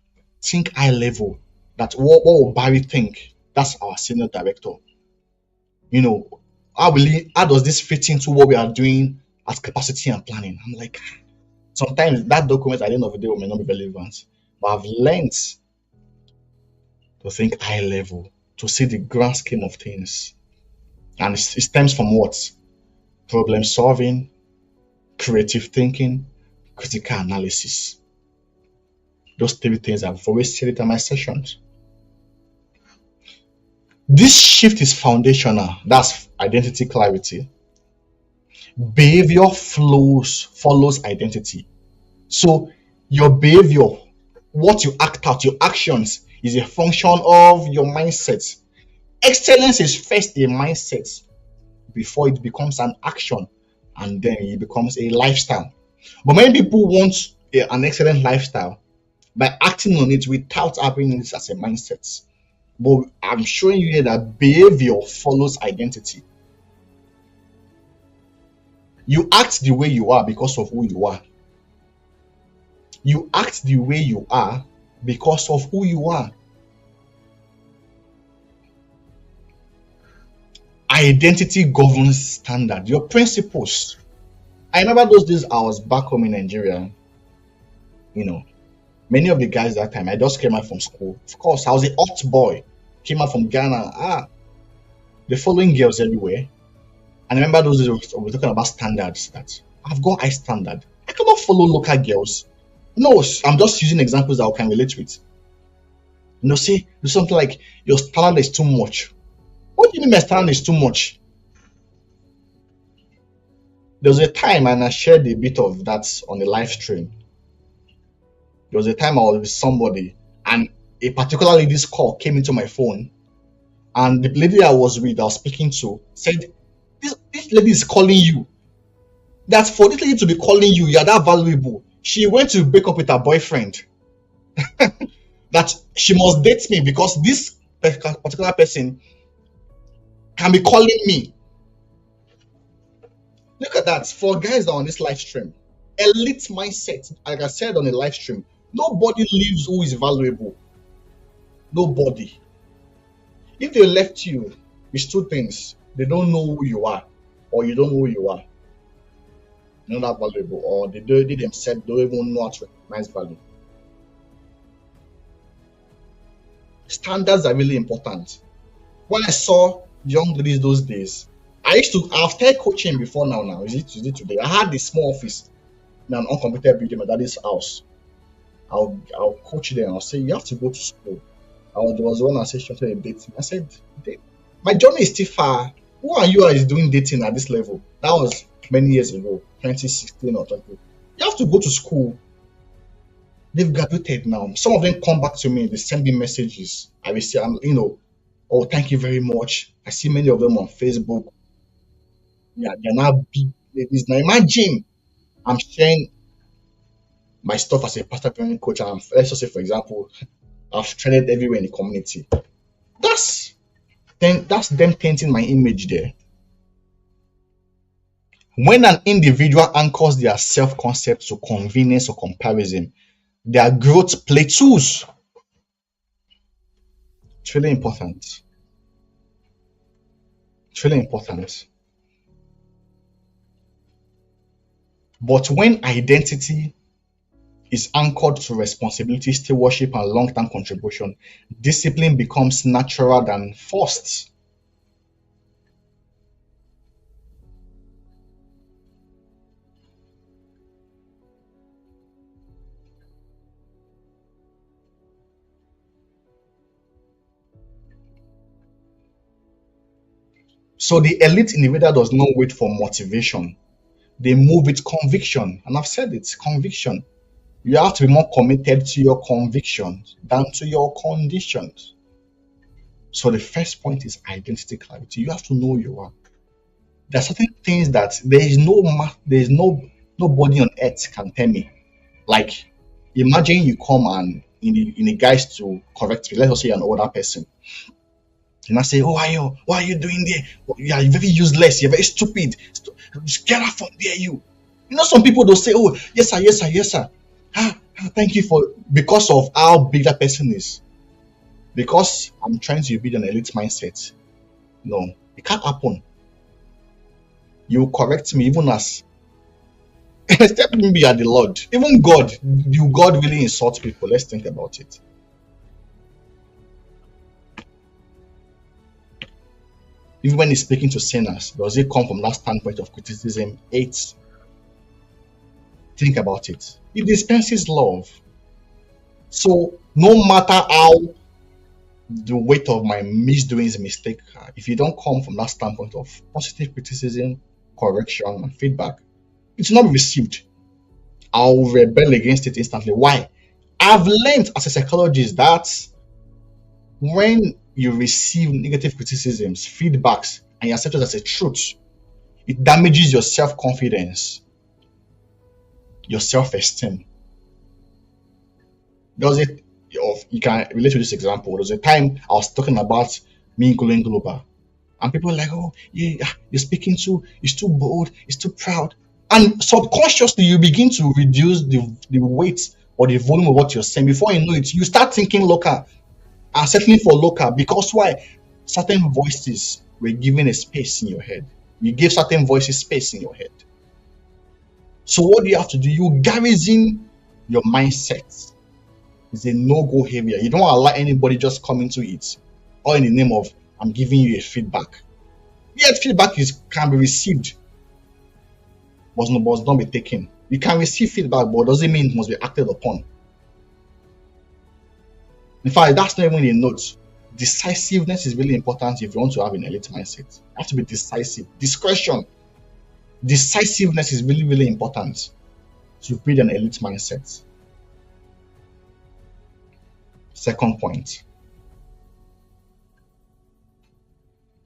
think high level. That what will Barry think? That's our senior director. How does this fit into what we are doing at capacity and planning? I'm like, sometimes that document at the end of the day may not be relevant, but I've learned to think high level, to see the grand scheme of things. And it stems from what? Problem solving, creative thinking, critical analysis. Those 3 things I've always said it in my sessions. This shift is foundational. identity clarity. Behavior flows follows identity. So your behavior, what you act out, your actions is a function of your mindset. Excellence is first a mindset before it becomes an action, and then it becomes a lifestyle. But many people want an excellent lifestyle by acting on it without having it as a mindset. But I'm showing you here that behavior follows identity. You act the way you are because of who you are. You act the way you are because of who you are. Identity governs standard, your principles. I remember those days I was back home in Nigeria. You know, many of the guys that time, I just came out from school. Of course, I was a hot boy. Came out from Ghana. The following girls everywhere. And I remember those days we were talking about standards. That I've got high standard. I cannot follow local girls. No, I'm just using examples that I can relate with. Say do something like your standard is too much. What do you mean my standard is too much? There was a time, and I shared a bit of that on the live stream. There was a time I was with somebody, and a particular lady's call came into my phone, and the lady I was speaking to, said, this lady is calling you. That for this lady to be calling you, you're that valuable. She went to break up with her boyfriend. That she must date me because this particular person can be calling me. Look at that. For guys that are on this live stream, elite mindset, like I said on the live stream, nobody lives who is valuable. Nobody. If they left you, it's two things. They don't know who you are, or you don't know who you are. You're not that valuable, or they themselves don't even know how to recognize value. Standards are really important. When I saw young ladies those days, I've started coaching before now. Is it today? I had this small office in an uncompleted building, my daddy's house. I'll coach them. I'll say, you have to go to school. There was one I she wanted to date me. I said, my journey is still far. Who are you is doing dating at this level? That was many years ago, 2016 or 20. You have to go to school. They've graduated now. Some of them come back to me. They send me messages. I will say, oh, thank you very much. I see many of them on Facebook. Yeah, they're now big ladies. Now imagine I'm sharing my stuff as a pastor training coach, and let's just say, for example, I've trained everywhere in the community. That's them painting my image there. When an individual anchors their self-concept to convenience or comparison, their growth plateaus. It's really important. It's really important. But when identity is anchored to responsibility, stewardship, and long-term contribution, discipline becomes natural than forced. So the elite individual does not wait for motivation. They move with conviction. And I've said it, conviction. You have to be more committed to your convictions than to your conditions. So the first point is identity clarity. You have to know who you are. There are certain things that nobody on earth can tell me. Like, imagine you come and in the guys to correct me. Let's say an older person. And I say, oh, why are you doing there? You're very useless. You're very stupid. Just get out from there, you. Some people they'll say, oh, yes, sir, yes, sir, yes, sir. Thank you because of how big that person is. Because I'm trying to build an elite mindset. No, it can't happen. You correct me even as except maybe at the Lord. Even God, do God really insult people? Let's think about it. Even when he's speaking to sinners, does it come from that standpoint of criticism? 8. Think about it. He dispenses love. So no matter how the weight of my misdoings, mistake. If you don't come from that standpoint of positive criticism, correction, and feedback, it will not be received. I'll rebel against it instantly. Why? I've learned as a psychologist that when you receive negative criticisms, feedbacks, and you accept it as a truth, it damages your self confidence, your self esteem. Does it? You can relate to this example. There was a time I was talking about me going global, and people were like, "Oh, you're speaking too. It's too bold. It's too proud." And subconsciously, you begin to reduce the weight or the volume of what you're saying. Before you know it, you start thinking local and settling for local because why? Certain voices were given a space in your head. You give certain voices space in your head. So what do you have to do? You garrison your mindset. It's a no-go area. You don't allow anybody just come into it, all in the name of I'm giving you a feedback. Yet feedback can be received, but must not be taken. You can receive feedback, but doesn't mean it must be acted upon. In fact, that's not even a note. Decisiveness is really important if you want to have an elite mindset. You have to be decisive. Discretion. Decisiveness is really, really important to build an elite mindset. Second point,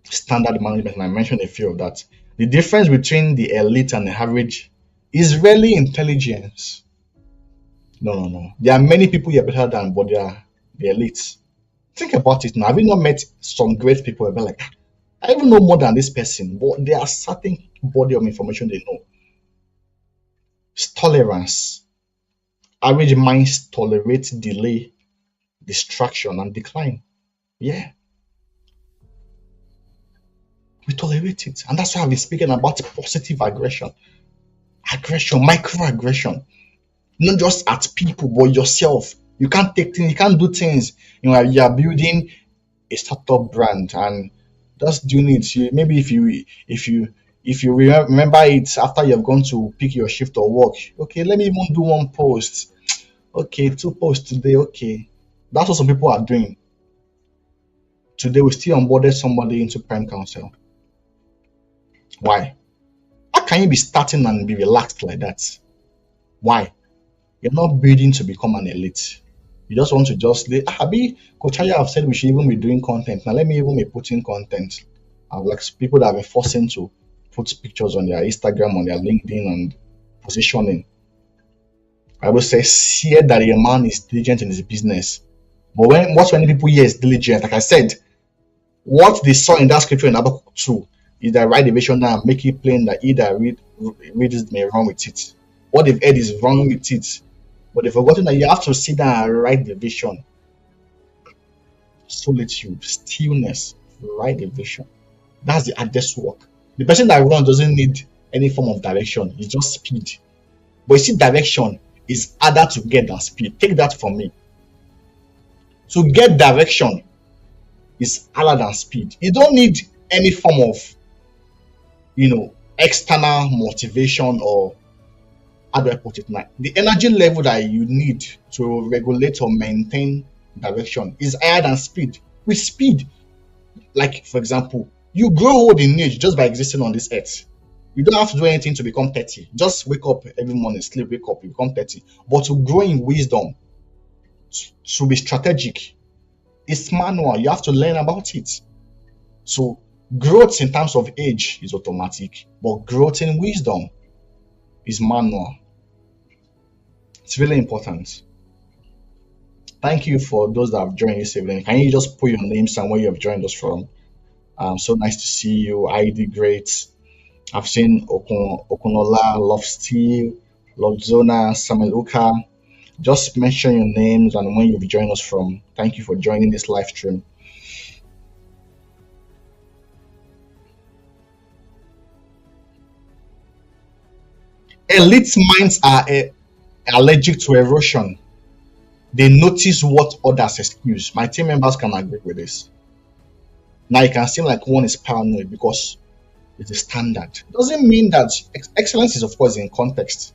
standard management, and I mentioned a few of that. The difference between the elite and the average is really intelligence. No. There are many people you're better than, but they are the elites. Think about it now. Have you not met some great people who are like, I even know more than this person, but there are certain body of information they know. It's tolerance. Average minds tolerate delay, distraction, and decline. Yeah. We tolerate it. And that's why I've been speaking about positive aggression. Aggression, microaggression. Not just at people, but yourself. You can't take things, you can't do things. You're building a startup brand and just doing it. Maybe if you remember it after you've gone to pick your shift or work. Okay, let me even do one post. Okay, 2 posts today. Okay. That's what some people are doing. Today we still onboarded somebody into Prime Council. Why? How can you be starting and be relaxed like that? Why? You're not building to become an elite. You just want to Coach Aya have said we should even be doing content. Now let me even be putting content. I've like people that have been forcing to put pictures on their Instagram, on their LinkedIn, and positioning. I will say, see that a man is diligent in his business. But when people hear is diligent, like I said, what they saw in that scripture in Habakkuk 2 is that write the vision down and make it plain that he that read it may run with it. What they've heard is wrong with it. But they've forgotten that you have to sit down and write the vision. Solitude, stillness, write the vision. That's the hardest work. The person that runs doesn't need any form of direction. It's just speed. But you see, direction is harder to get than speed. Take that from me. To get direction is harder than speed. You don't need any form of, external motivation or, how do I put it now? The energy level that you need to regulate or maintain direction is higher than speed. With speed, like for example, you grow old in age just by existing on this earth. You don't have to do anything to become 30. Just wake up every morning, sleep, wake up, you become 30. But to grow in wisdom, to be strategic, it's manual. You have to learn about it. So growth in terms of age is automatic, but growth in wisdom is manual. It's really important. Thank you for those that have joined this evening. Can you just put your names and where you have joined us from? So nice to see you. ID Great. I've seen Okunola, Love Steve, Love Zona, Samuel Uka. Just mention your names and where you've joined us from. Thank you for joining this live stream. Elite minds are allergic to erosion. They notice what others excuse. My team members can agree with this. Now it can seem like one is paranoid because it's a standard. Doesn't mean that excellence is of course in context.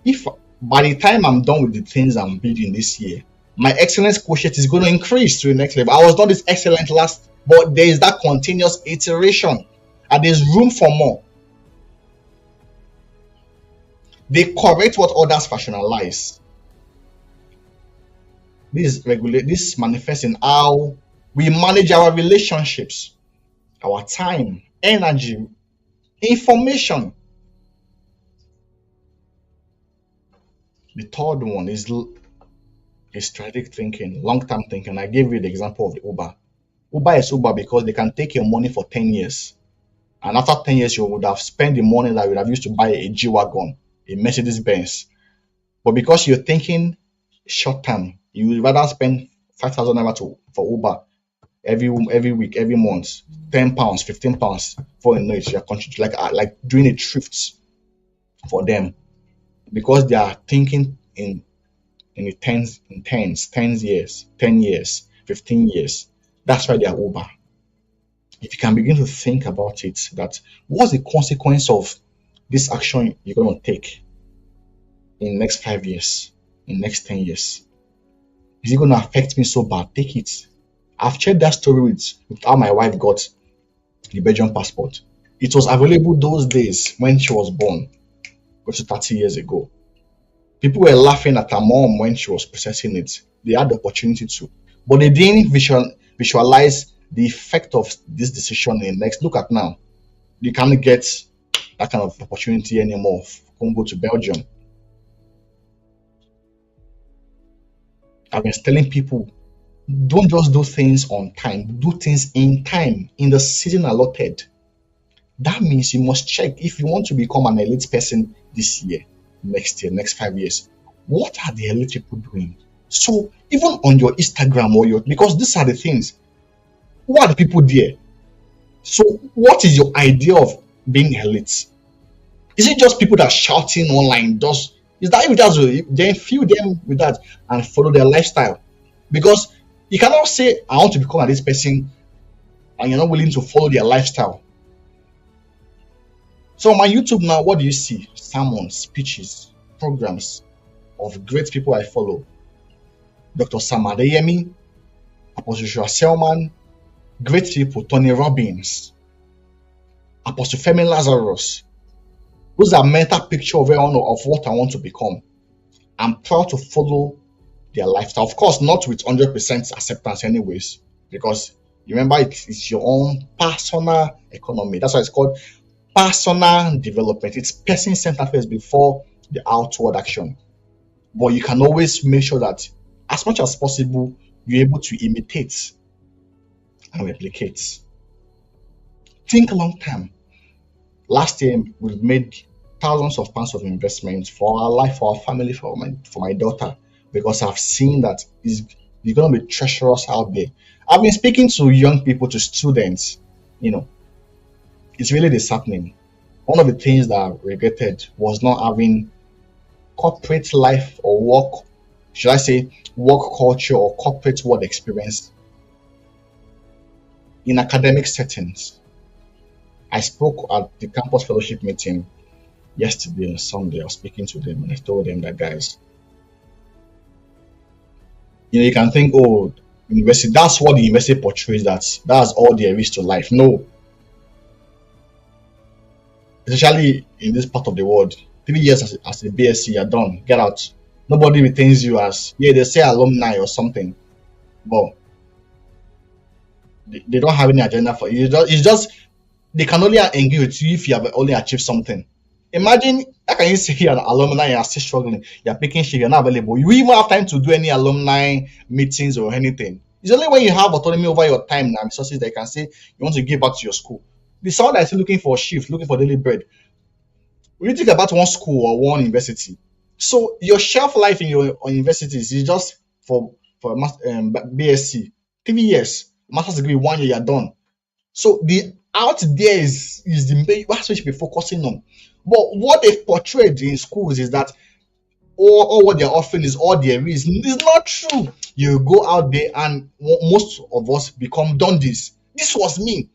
If by the time I'm done with the things I'm building this year, My excellence quotient is going to increase to the next level. I was not this excellent last, but there is that continuous iteration, and there's room for more. They correct what others fashionize. This manifests in how we manage our relationships, our time, energy, information. The third one is strategic thinking, long-term thinking. I gave you the example of the Uber. Uber is Uber because they can take your money for 10 years. And after 10 years, you would have spent the money that you would have used to buy a G Wagon, a Mercedes Benz. But because you're thinking short term, you would rather spend 5,000 naira for Uber every week, every month, £10, £15 for a note. You're contributing like doing a thrift for them because they are thinking in the tens years, 10 years, 15 years. That's why they are Uber. If you can begin to think about it, that what's the consequence of this action you're going to take in the next 5 years, in the next 10 years? Is it going to affect me so bad? Take it. I've shared that story with how my wife got the Belgian passport. It was available those days when she was born, which is 30 years ago. People were laughing at her mom when she was processing it. They had the opportunity to, but they didn't visualize the effect of this decision in the next. Look at now. You can't get that kind of opportunity anymore. Can't go to Belgium. I've been telling people, don't just do things on time. Do things in time, in the season allotted. That means you must check if you want to become an elite person this year, next year, next 5 years. What are the elite people doing? So even on your Instagram because these are the things. Who are the people there? So what is your idea of being elite? Is it just people that are shouting online? Is that if that's then fill them with that and follow their lifestyle? Because you cannot say I want to become like this person and you're not willing to follow their lifestyle. So on my YouTube now, what do you see? Sermons, speeches, programs of great people I follow. Dr. Sam Adeyemi, Apostle Joshua Selman, great people, Tony Robbins, Apostle Femi Lazarus. Those are mental picture of what I want to become. I'm proud to follow their lifestyle. Of course, not with 100% acceptance anyways, because you remember it's your own personal economy. That's why it's called personal development. It's person-centered first before the outward action. But you can always make sure that as much as possible, you're able to imitate and replicate. Think long term. Last year, we've made thousands of pounds of investment for our life, for our family, for my daughter, because I've seen that it's going to be treacherous out there. I've been speaking to young people, to students, it's really disheartening. One of the things that I regretted was not having corporate life or work, should I say, work culture or corporate world experience in academic settings. I spoke at the campus fellowship meeting yesterday and Sunday. I was speaking to them and I told them that, guys, you can think, oh, university, that's what the university portrays, that's all there is to life. No. Especially in this part of the world, 3 years as a BSc, you're done. Get out. Nobody retains you as, they say alumni or something, but they don't have any agenda for you. It's just they can only engage with you if you have only achieved something. Imagine, how can you say you're an alumni and you're still struggling? You're picking shit, you're not available. You even have time to do any alumni meetings or anything. It's only when you have autonomy over your time and resources that you can say you want to give back to your school. The someone that is looking for a shift, looking for daily bread. When you think about one school or one university, so your shelf life in your universities is just for BSc 3 years, master's degree 1 year, you're done. So the out there is the main, that's what you should be focusing on. But what they've portrayed in schools is that all what they're offering is all there is. It's not true. You go out there and most of us become dundies. This was me.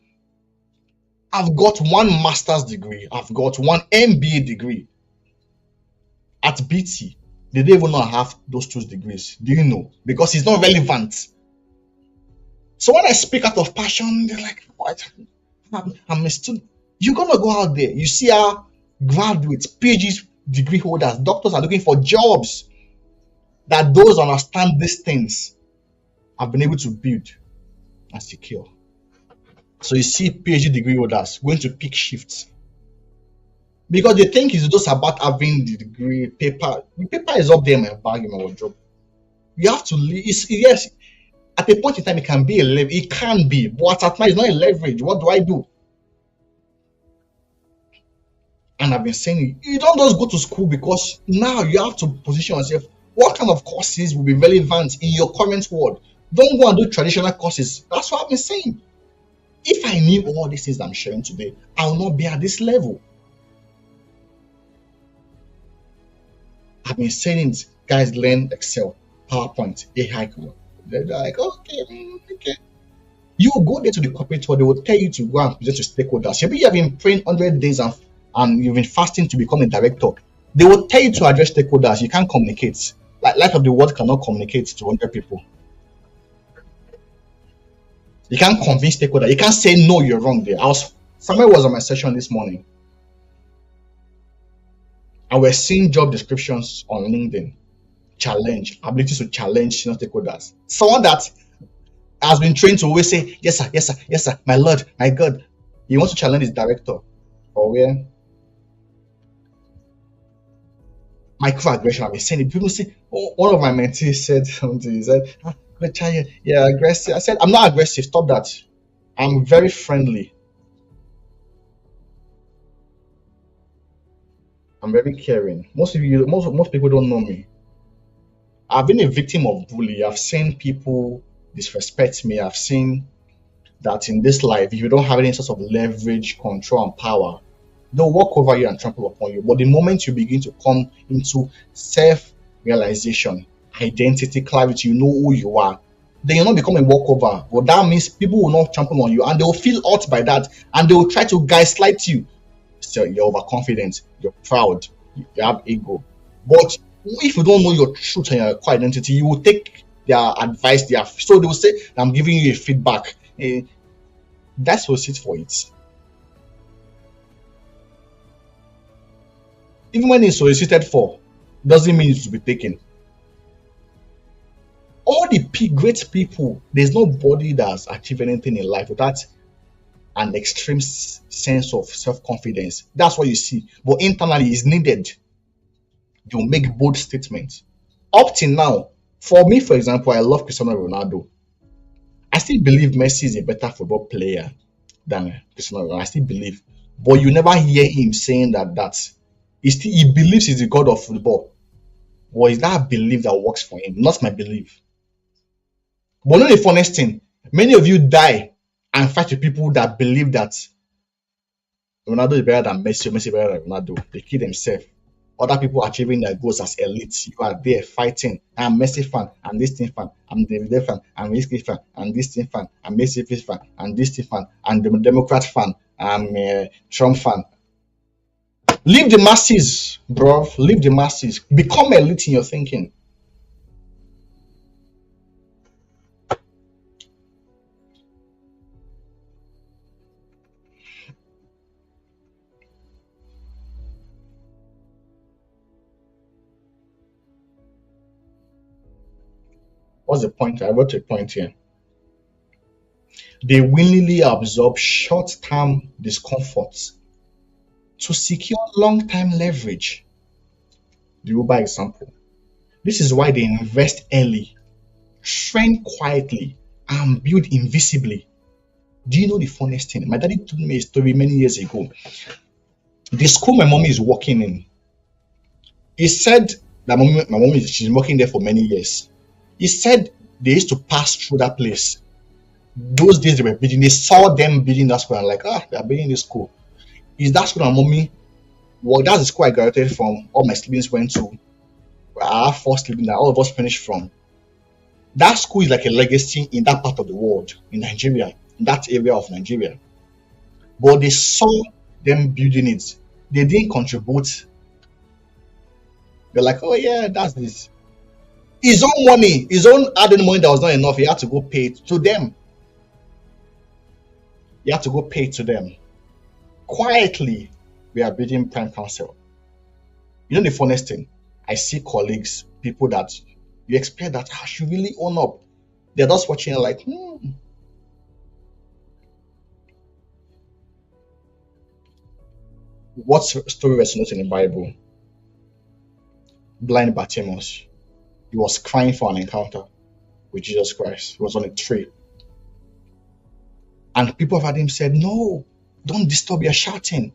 I've got one master's degree. I've got one MBA degree at BT. They don't even know I have those two degrees. Do you know? Because it's not relevant. So when I speak out of passion, they're like, what? I'm a student. You're gonna go out there. You see our graduates, PhD degree holders, doctors are looking for jobs that those understand these things have been able to build and secure. So you see PhD degree holders going to pick shifts because they think it's just about having the degree paper. The paper is up there in my bag in my wardrobe. You have to yes, at a point in time it can be a leverage. It can be, but at night it's not a leverage. What do I do? And I've been saying you don't just go to school because now you have to position yourself. What kind of courses will be relevant in your current world? Don't go and do traditional courses. That's what I've been saying. If I knew all these things I'm sharing today, I will not be at this level. I've been saying it, guys, learn Excel, PowerPoint, AI. They're like, okay. You go there to the corporate world, they will tell you to go and present to stakeholders. Maybe you have been praying 100 days and you've been fasting to become a director. They will tell you to address stakeholders. You can't communicate. Like light of the world cannot communicate to 100 people. You can't convince stakeholders. You can't say no, you're wrong there. Somebody was on my session this morning, and we're seeing job descriptions on LinkedIn. Ability to challenge senior stakeholders. Someone that has been trained to always say, yes, sir, yes, sir, yes, sir, my Lord, my God. He wants to challenge his director. Or where? Microaggression. I've been saying it. People say, one of my mentees said something. He said, yeah, aggressive. I said, I'm not aggressive. Stop that. I'm very friendly. I'm very caring. Most people don't know me. I've been a victim of bully. I've seen people disrespect me. I've seen that in this life, if you don't have any sort of leverage, control, and power, they'll walk over you and trample upon you. But the moment you begin to come into self-realization, identity, clarity, you know who you are, then you're not becoming a walkover. But that means people will not trample on you and they will feel hurt by that and they will try to gaslight you. So you're overconfident, you're proud, you have ego. But if you don't know your truth and your core identity, you will take their advice, so they will say, I'm giving you a feedback. That's what it for it. Even when it's solicited for, doesn't mean it to be taken. All the great people, there's nobody that's achieved anything in life without an extreme sense of self-confidence. That's what you see. But internally, it's needed. They'll make bold statements. Up till now, for me, for example, I love Cristiano Ronaldo. I still believe Messi is a better football player than Cristiano Ronaldo. I still believe. But you never hear him saying that he believes he's the god of football. Or is that a belief that works for him? Not my belief. But not the funniest thing, many of you die and fight with people that believe that Ronaldo is better than Messi, or Messi is better than Ronaldo. They kill themselves. Other people achieving their goals as elites. You are there fighting. I'm Messi fan. I'm this thing fan. I'm David fan. I'm this thing fan. I'm this thing fan. I'm Messi fan. I'm this thing fan. I'm the Democrat fan. I'm Trump fan. Leave the masses, bro. Leave the masses. Become elite in your thinking. What's the point? I wrote a point here. They willingly absorb short-term discomforts to secure long-term leverage. The Uber example. This is why they invest early, train quietly, and build invisibly. Do you know the funniest thing? My daddy told me a story many years ago. The school my mom is working in, he said that my mom she's working there for many years. He said they used to pass through that place. Those days they were building, they saw them building that school and like, they're building this school. Is that school my mommy? Well, that's the school I graduated from. All my siblings went to. I have 4 siblings that all of us finished from. That school is like a legacy in that part of the world, in Nigeria, in that area of Nigeria. But they saw them building it. They didn't contribute They're like, oh yeah, that's this. His own money, his own added money that was not enough, he had to go pay it to them. He had to go pay it to them. Quietly, we are building prime council. You know the funniest thing? I see colleagues, people that you expect that I should really own up. They're just watching like, what story resonates in the Bible? Blind Bartimaeus. He was crying for an encounter with Jesus Christ. He was on a tree. And people around him said, no, don't disturb, you're shouting.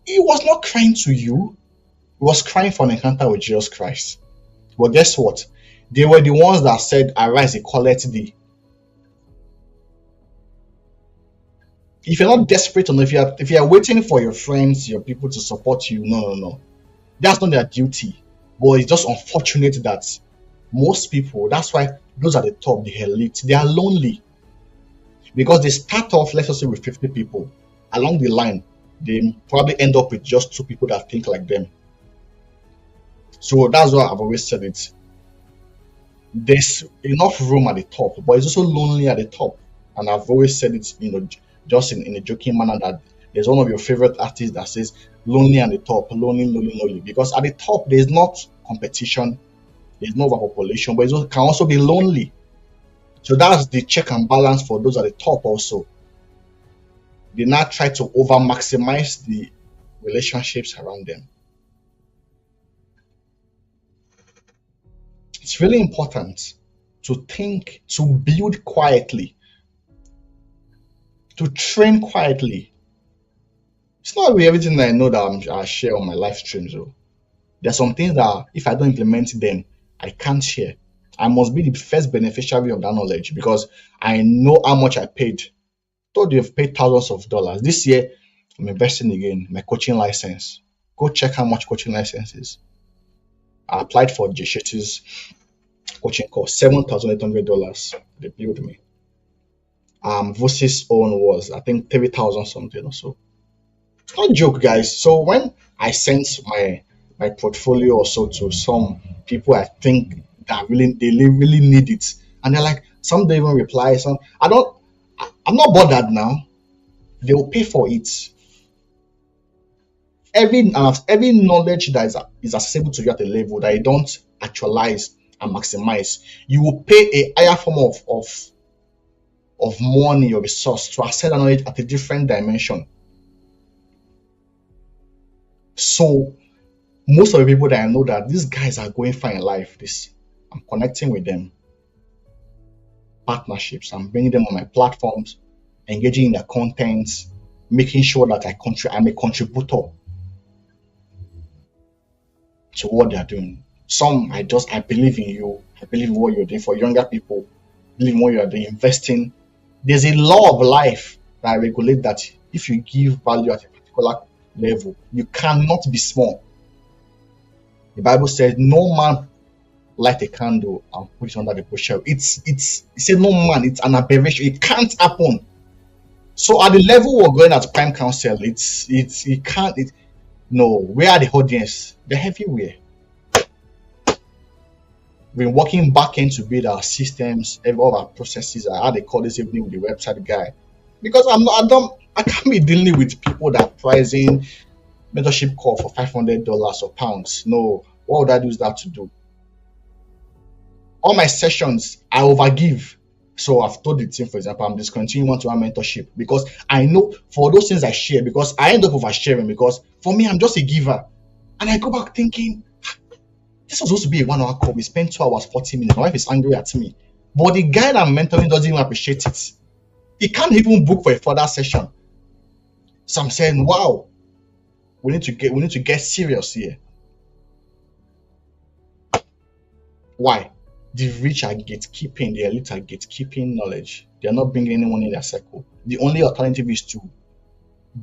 He was not crying to you. He was crying for an encounter with Jesus Christ. But guess what? They were the ones that said, arise, he calleth thee. If you're not desperate enough, if you're waiting for your friends, your people to support you, no. That's not their duty. But it's just unfortunate that most people, that's why those at the top, the elite, they are lonely. Because they start off, let's just say, with 50 people. Along the line, they probably end up with just 2 people that think like them. So that's why I've always said it. There's enough room at the top, but it's also lonely at the top. And I've always said it, just in a joking manner, that there's one of your favorite artists that says lonely at the top, lonely. Because at the top, there's not competition, there's no overpopulation, but it can also be lonely. So that's the check and balance for those at the top also. They now try to over maximize the relationships around them. It's really important to think, to build quietly, to train quietly. It's not really everything that I know that I share on my live streams. Though. There are some things that if I don't implement them, I can't share. I must be the first beneficiary of that knowledge because I know how much I paid. Told you I've paid thousands of dollars. This year, I'm investing again, my coaching license. Go check how much coaching license is. I applied for Jeshetti's coaching course, $7,800. They billed me. Vosis own was, I think, 3,000 something or so. It's not a joke, guys. So when I sent my portfolio also to some people I think that they really need it, and they're like, some don't even reply, some I'm not bothered now. They will pay for it. Every knowledge that is accessible to you at a level that you don't actualize and maximize, you will pay a higher form of money or resource to access that knowledge at a different dimension. So most of the people that I know that these guys are going far in life, I'm connecting with them. Partnerships, I'm bringing them on my platforms, engaging in their contents, making sure that I'm a contributor to what they're doing. Some I believe in you, I believe in what you're doing. For younger people, believe in what you're doing, investing. There's a law of life that regulates that if you give value at a particular level, you cannot be small. The Bible says no man light a candle and put it under the bushel. It said no man, it's an aberration. It can't happen. So at the level we're going at Prime Council, it can't. No, where are the audience? They're everywhere. We're working back end to build our systems, all our processes. I had a call this evening with the website guy because I can't be dealing with people that are pricing mentorship call for $500 or pounds. No, what would I use that to do? All my sessions, I overgive. So I've told the team, for example, I'm discontinuing one-to-one mentorship because I know for those things I share, because I end up oversharing because for me, I'm just a giver. And I go back thinking, this was supposed to be a 1 hour call. We spent 2 hours, 40 minutes. My wife is angry at me. But the guy that I'm mentoring doesn't even appreciate it. He can't even book for a further session. So I'm saying, wow, we need to get serious here. Why? The rich are gatekeeping, the elite are gatekeeping knowledge. They are not bringing anyone in their circle. The only alternative is to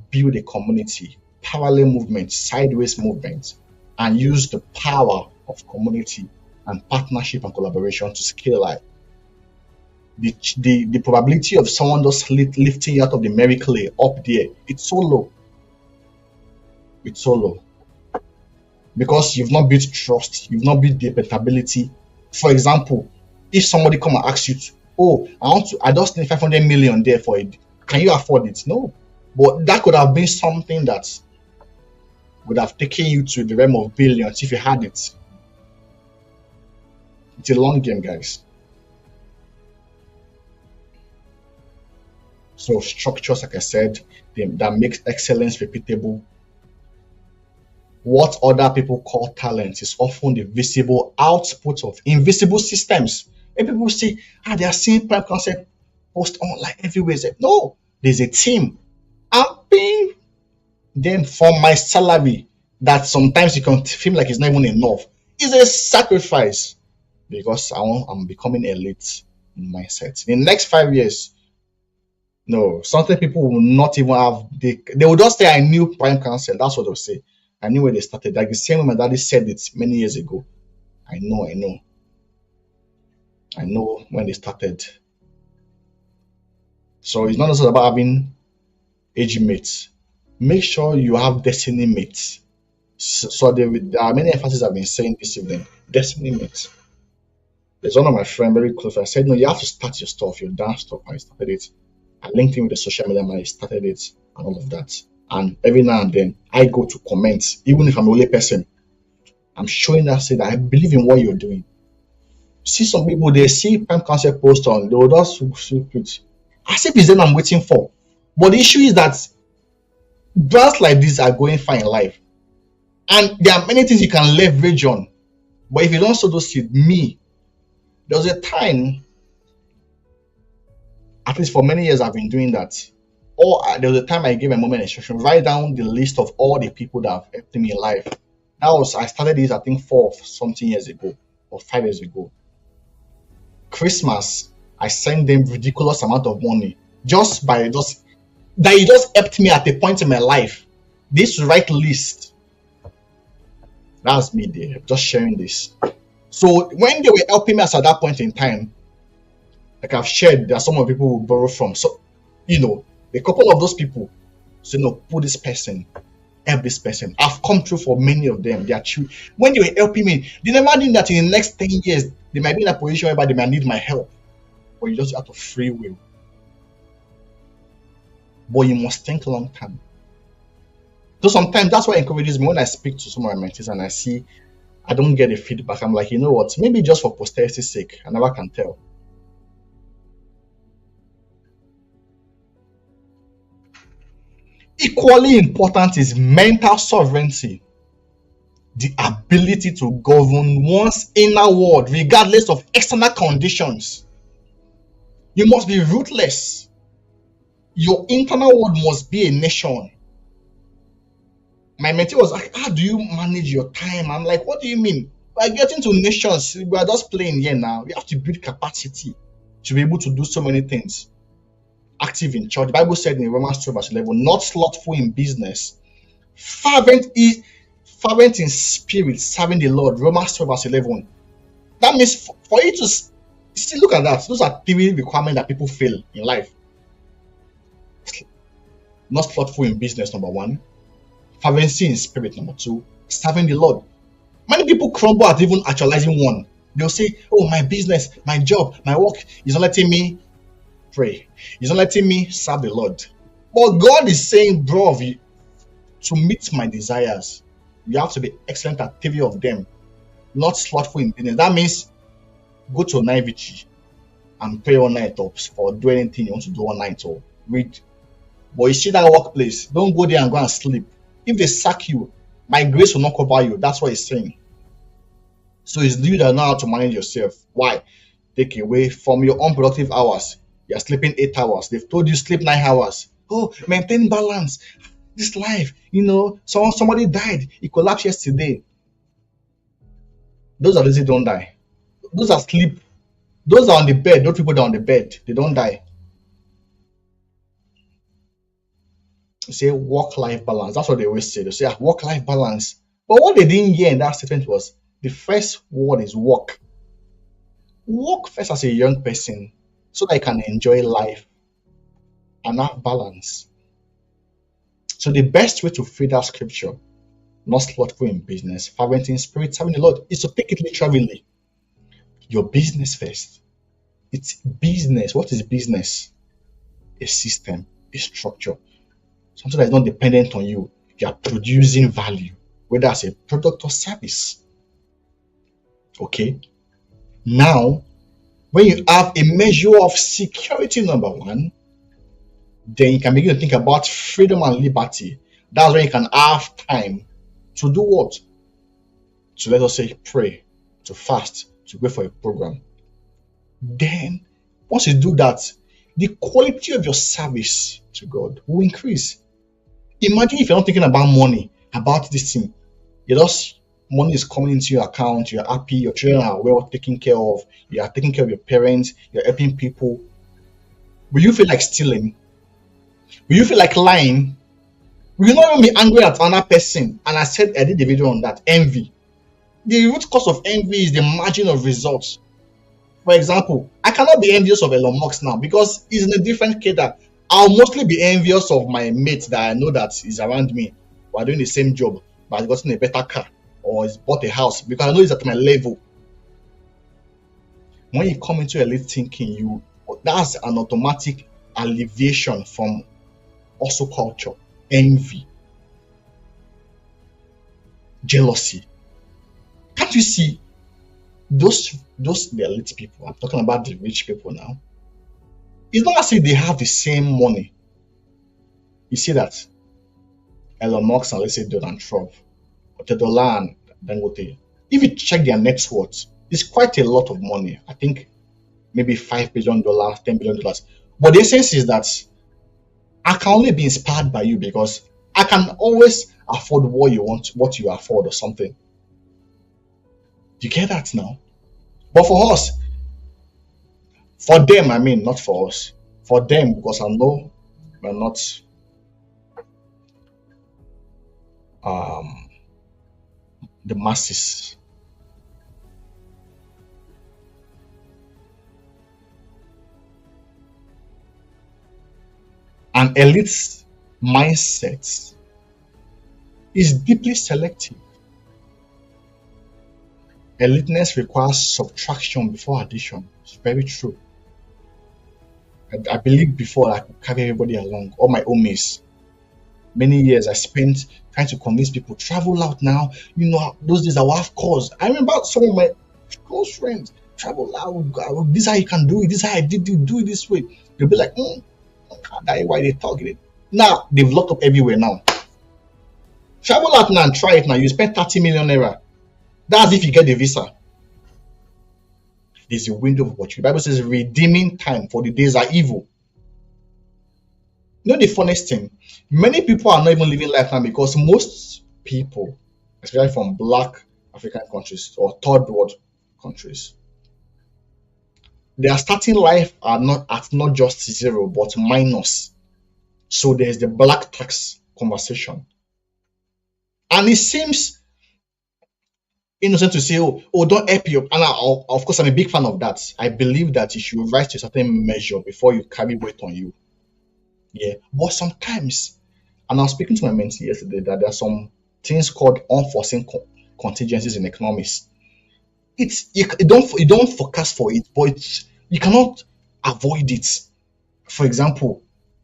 build a community, parallel movement, sideways movement, and use the power of community and partnership and collaboration to scale life. The probability of someone just lifting you out of the merry clay up there, it's so low. It's so low. because you've not built trust, you've not built dependability. For example, if somebody come and ask you, oh, I just need 500 million there for it. Can you afford it? No. But that could have been something that would have taken you to the realm of billions if you had it. It's a long game, guys. So structures, like I said, that makes excellence repeatable. What other people call talent is often the visible output of invisible systems. And people say, they are seeing prime concept post online everywhere. Say, no, there's a team. I'm paying them for my salary that sometimes you can feel like it's not even enough. It's a sacrifice because I'm becoming elite in mindset. In the next 5 years, no, something people will not even have. They will just say, I knew prime council. That's what they'll say. I knew where they started. Like the same way my daddy said it many years ago. I know. I know when they started. So it's not just about having age mates. Make sure you have destiny mates. So there are many emphases I've been saying this evening. Destiny mates. There's one of my friends, very close friend, said, no, you have to start your stuff, your dance stuff. I started it. I linked in with the social media man, I started it and all of that. And every now and then I go to comment, even if I'm a only person. I'm showing that say that I believe in what you're doing. See some people, they see prime concept post on, they will just it. As if it's them I'm waiting for. But the issue is that brands like this are going far in life. And there are many things you can leverage on. But if you don't sow those seeds, there was a time, at least for many years I've been doing that. Or there was a time I gave a moment instruction, write down the list of all the people that have helped me in life. I started this I think 4 something years ago or 5 years ago. Christmas, I sent them ridiculous amount of money that it just helped me at a point in my life. This right list. That's me there, just sharing this. So when they were helping me at that point in time, like I've shared, there are some of people who borrow from. So, a couple of those people say, no, put this person, help this person. I've come through for many of them. They are true. When they were helping me, they never knew that in the next 10 years, they might be in a position where they might need my help. But you just have to free will. But you must think long term. So sometimes that's what encourages me when I speak to some of my mentees and I see I don't get the feedback. I'm like, you know what? Maybe just for posterity's sake. I never can tell. Equally important is mental sovereignty. The ability to govern one's inner world regardless of external conditions. You must be ruthless. Your internal world must be a nation. My mentee was like, how do you manage your time? I'm like, what do you mean? By getting to nations, we are just playing here now. We have to build capacity to be able to do so many things. Active in church. The Bible said in Romans 12 verse 11, not slothful in business, fervent in spirit, serving the Lord. Romans 12 verse 11. That means for you to see, look at that. Those are 3 requirements that people fail in life. Not slothful in business, number 1. Fervency in spirit, number 2. Serving the Lord. Many people crumble at even actualizing one. They'll say, oh, my business, my job, my work is not letting me pray. It's not letting me serve the Lord. But God is saying, bro, to meet my desires, you have to be excellent at 3 of them. Not slothful in business. That means go to night vigil and pray all night or do anything you want to do all night or read. But you see that workplace, don't go there and go and sleep. If they sack you, my grace will not cover you. That's what he's saying. So it's you that know how to manage yourself. Why? Take away from your unproductive hours. You're sleeping 8 hours. They've told you sleep 9 hours. Oh, maintain balance. This life, somebody died. He collapsed yesterday. Those are lazy don't die. Those are sleep. Those are on the bed. Those people that are on the bed, they don't die. Say work-life balance. That's what they always say. They say work-life balance. But what they didn't hear in that statement was the first word is work. Work first as a young person so that you can enjoy life and have balance. So the best way to feed that scripture not slothful in business, fervent in spirit, serving the Lord. Is to take it literally. Your business first. It's business. What is business? A system, a structure, something that is not dependent on you. You are producing value, whether as a product or service. Okay. Now, when you have a measure of security, number one, then you can begin to think about freedom and liberty. That's when you can have time to do what? To, let us say, pray, to fast, to go for a program. Then, once you do that, the quality of your service to God will increase. Imagine if you're not thinking about money, about this thing. You just money is coming into your account, you're happy, your children are well taken care of, you are taking care of your parents, you're helping people. Will you feel like stealing? Will you feel like lying? Will you not even be angry at another person? And I said I did a video on that. Envy. The root cause of envy is the margin of results. For example, I cannot be envious of Elon Musk now because he's in a different cadre. I'll mostly be envious of my mate that I know that is around me. We're doing the same job, but he's gotten a better car or he's bought a house because I know he's at my level. When you come into elite thinking, that's an automatic alleviation from also culture, envy, jealousy. Can't you see those the elite people? I'm talking about the rich people now. It's not as if they have the same money. You see that Elon Musk and let's say Donald Trump, or Tedola and Dangote, if you check their net worth, it's quite a lot of money. I think maybe $5 billion, $10 billion. But the essence is that I can only be inspired by you because I can always afford what you want, what you afford or something. You get that now? But for us, for them, I mean, not for us. For them, because I know we're not the masses. An elite mindset is deeply selective. Eliteness requires subtraction before addition. It's very true. I believe before I could carry everybody along, all my homies. Many years I spent trying to convince people, travel out now. You know, those days I will have calls. I remember some of my close friends, travel out. This is how you can do it. This is how I did it. Do it this way. They'll be like, that's why they talk it. Now, they've locked up everywhere now. Travel out now and try it now. You spend 30 million naira. That's if you get the visa. There's a window of opportunity. The Bible says redeeming time for the days are evil. You know the funniest thing? Many people are not even living life now because most people, especially from black African countries or third world countries, they are starting life at not just zero but minus. So there's the black tax conversation. And it seems innocent to say, oh, don't help you. And of course, I'm a big fan of that. I believe that you should rise to a certain measure before you carry weight on you. Yeah. But sometimes, and I was speaking to my mentee yesterday, that there are some things called unforeseen contingencies in economics. You don't focus for it, but you cannot avoid it. For example,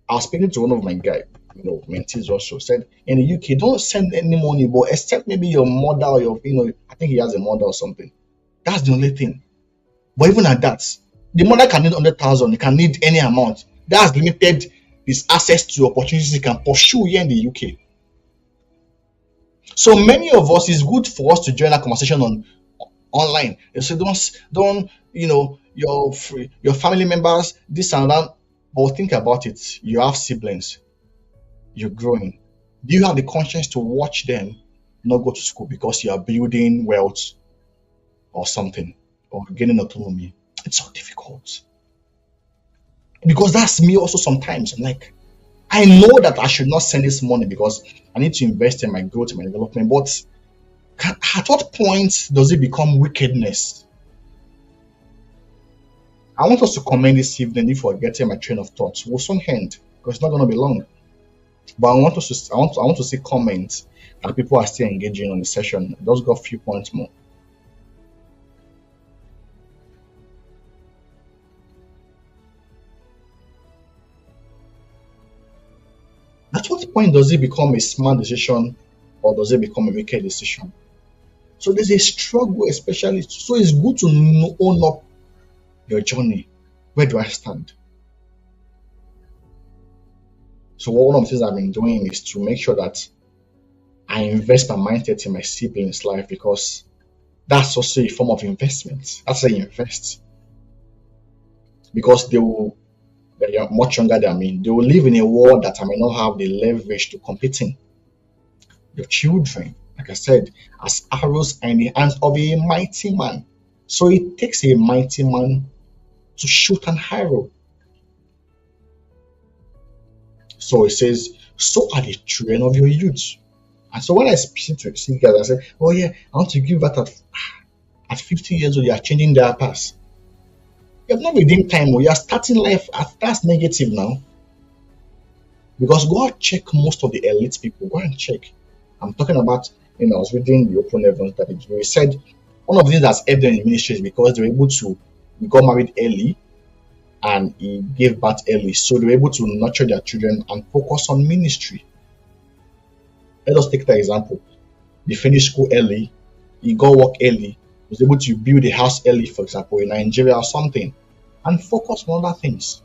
I was speaking to one of my guys, mentees also said in the UK, don't send any money, but except maybe your mother or your, I think he has a mother or something. That's the only thing. But even at that, the mother can need 100,000, it can need any amount. That's limited his access to opportunities he can pursue here in the UK. So many of us, it's good for us to join a conversation online. So don't your family members, this and that. But think about it. You have siblings. You're growing. Do you have the conscience to watch them not go to school because you are building wealth or something or gaining autonomy? It's so difficult. Because that's me also sometimes. I'm like, I know that I should not send this money because I need to invest in my growth, in my development. But at what point does it become wickedness? I want us to comment this evening if we're getting my train of thought. We'll soon end because it's not going to be long. But I want to see comments and people are still engaging on the session. Just got a few points more. At what point does it become a smart decision or does it become a wicked decision? So there's a struggle, especially. So it's good to own up your journey. Where do I stand? So one of the things I've been doing is to make sure that I invest my mindset in my siblings' life because that's also a form of investment. That's how you invest because they are much younger than me. They will live in a world that I may not have the leverage to compete in. Your children, like I said, as arrows are in the hands of a mighty man. So it takes a mighty man to shoot an arrow. So it says, so are the children of your youth. And so when I speak to see guys, I say, oh yeah, I want to give that at 50 years old, you are changing their past. You have not redeemed time, or you are starting life at that's negative now. Because go and check most of the elite people. Go and check. I'm talking about, I was reading the open heavens that it said one of the things that's helped them in ministry is because they were able to got married early and he gave birth early. So they were able to nurture their children and focus on ministry. Let us take that example. They finished school early, he got work early, was able to build a house early, for example, in Nigeria or something, and focus on other things.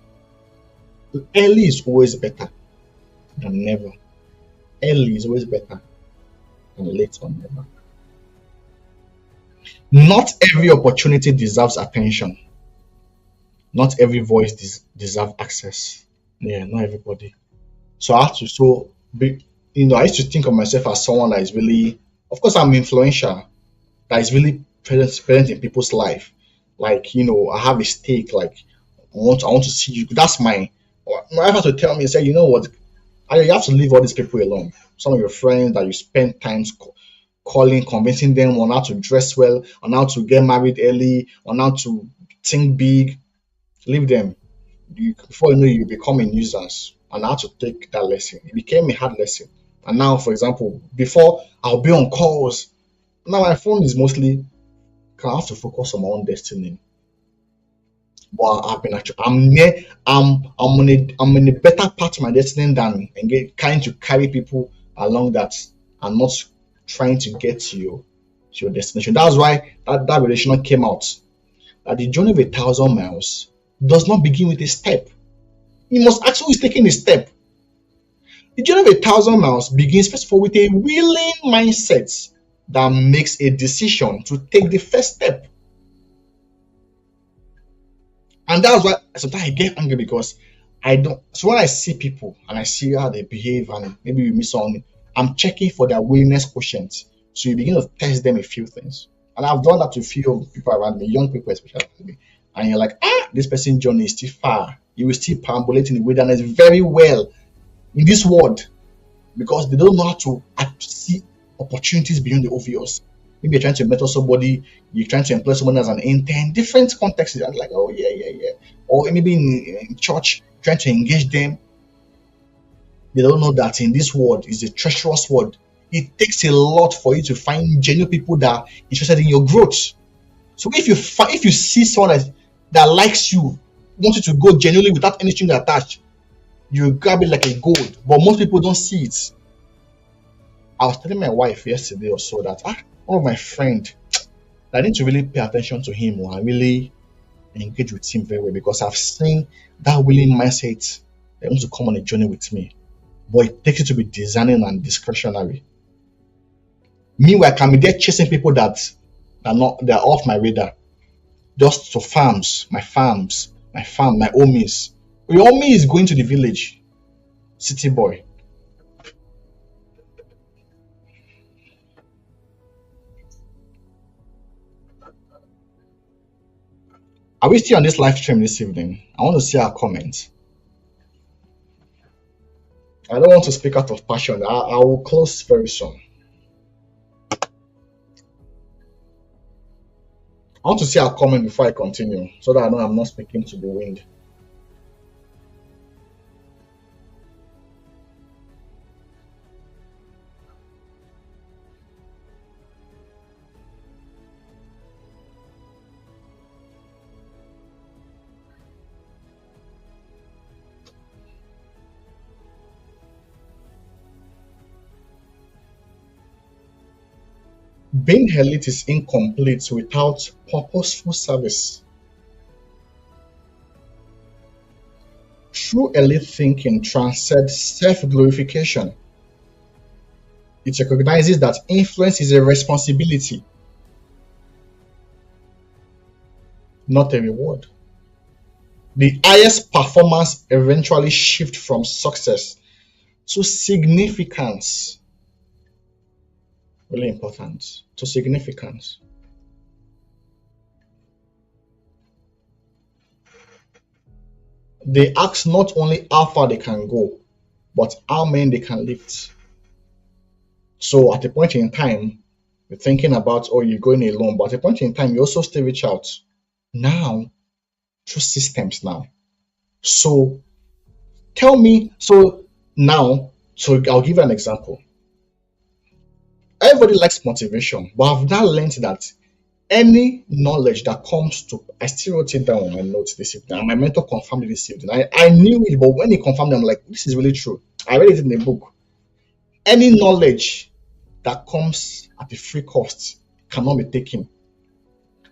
Early is always better than never. Early is always better than late or never. Not every opportunity deserves attention. Not every voice deserves access. Yeah, not everybody. So I have to so be I used to think of myself as someone that is really, of course, I'm influential, that is really present in people's life. Like, I have a stake, like I want to see you. That's my wife has to tell me, say, you know what, you have to leave all these people alone. Some of your friends that you spend time calling, convincing them on how to dress well, on how to get married early, on how to think big, leave them. Before you know it, you become a nuisance. And I had to take that lesson. It became a hard lesson. And now, for example, before I'll be on calls. Now my phone is mostly, I have to focus on my own destiny. But I've been actually, I'm near, I'm in a better part of my destiny than trying to carry people along that are not trying to get to your destination. That's why that relation came out. That the journey of 1,000 miles does not begin with a step. You must ask who is taking the step. The journey of 1,000 miles begins first of all with a willing mindset that makes a decision to take the first step. And that's why sometimes I get angry because I don't. So when I see people and I see how they behave and maybe we miss on, I'm checking for their willingness quotient. So you begin to test them a few things. And I've done that to a few people around me, young people especially. And you're like, this person's journey is still far. You will still perambulate in the wilderness very well in this world because they don't know how to see opportunities beyond the obvious. Maybe you're trying to mentor somebody, you're trying to employ someone as an intern, different contexts. And like, oh yeah, yeah, yeah. Or maybe in church, trying to engage them. They don't know that in this world is a treacherous world. It takes a lot for you to find genuine people that are interested in your growth. So if you see someone that likes you, wants you to go genuinely without any string attached, you grab it like a gold. But most people don't see it. I was telling my wife yesterday or so that one of my friends, I need to really pay attention to him and really engage with him very well because I've seen that willing mindset that wants to come on a journey with me. But it takes it to be discerning and discretionary. Meanwhile, I can be there chasing people that are off my radar. Just to farms, my farm, my homies. Your homie is going to the village, city boy. Are we still on this live stream this evening? I want to see our comments. I don't want to speak out of passion. I will close very soon. I want to see our comment before I continue so that I know I'm not speaking to the wind. Being elite is incomplete without purposeful service. True elite thinking transcends self glorification. It recognizes that influence is a responsibility, not a reward. The highest performance eventually shift from success to significance. Really important. To significance. They ask not only how far they can go, but how many they can lift. So at a point in time, you're thinking about, oh, you're going alone, but at a point in time, you also still reach out. Now, through systems now. So tell me, so now, so I'll give you an example. Everybody likes motivation, but I've now learned that any knowledge that comes to, I still wrote it down on my notes this evening, and my mentor confirmed it this evening. I knew it, but when he confirmed it, I'm like, this is really true. I read it in a book. Any knowledge that comes at a free cost cannot be taken.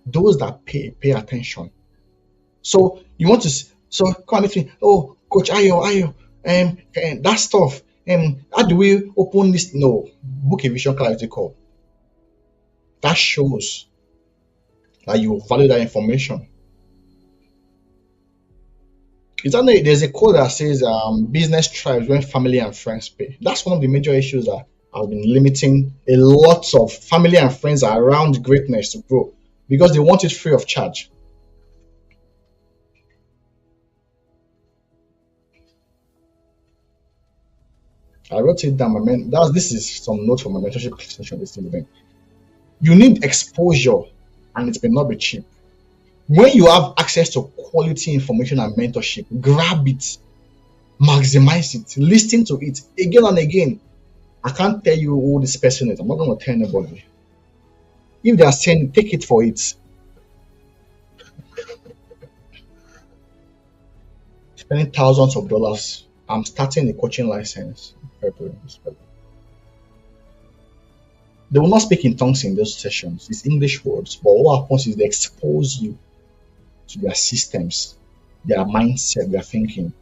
Those that pay attention. So you want to, so come with me, oh, Coach Ayo, that stuff, how do we open this? No, book a vision clarity call. That shows that you value that information. It's not that there's a quote that says business thrives when family and friends pay. That's one of the major issues that have been limiting a lot of family and friends around greatness to grow because they want it free of charge. I wrote it down. This is some note from my mentorship session this evening. You need exposure, and it may not be cheap. When you have access to quality information and mentorship, grab it, maximize it, listen to it again and again. I can't tell you who this person is. I'm not going to tell anybody. If they are saying, take it for it. Spending thousands of dollars. I'm starting a coaching license in February. They will not speak in tongues in those sessions. It's English words. But what happens is they expose you to their systems, their mindset, their thinking.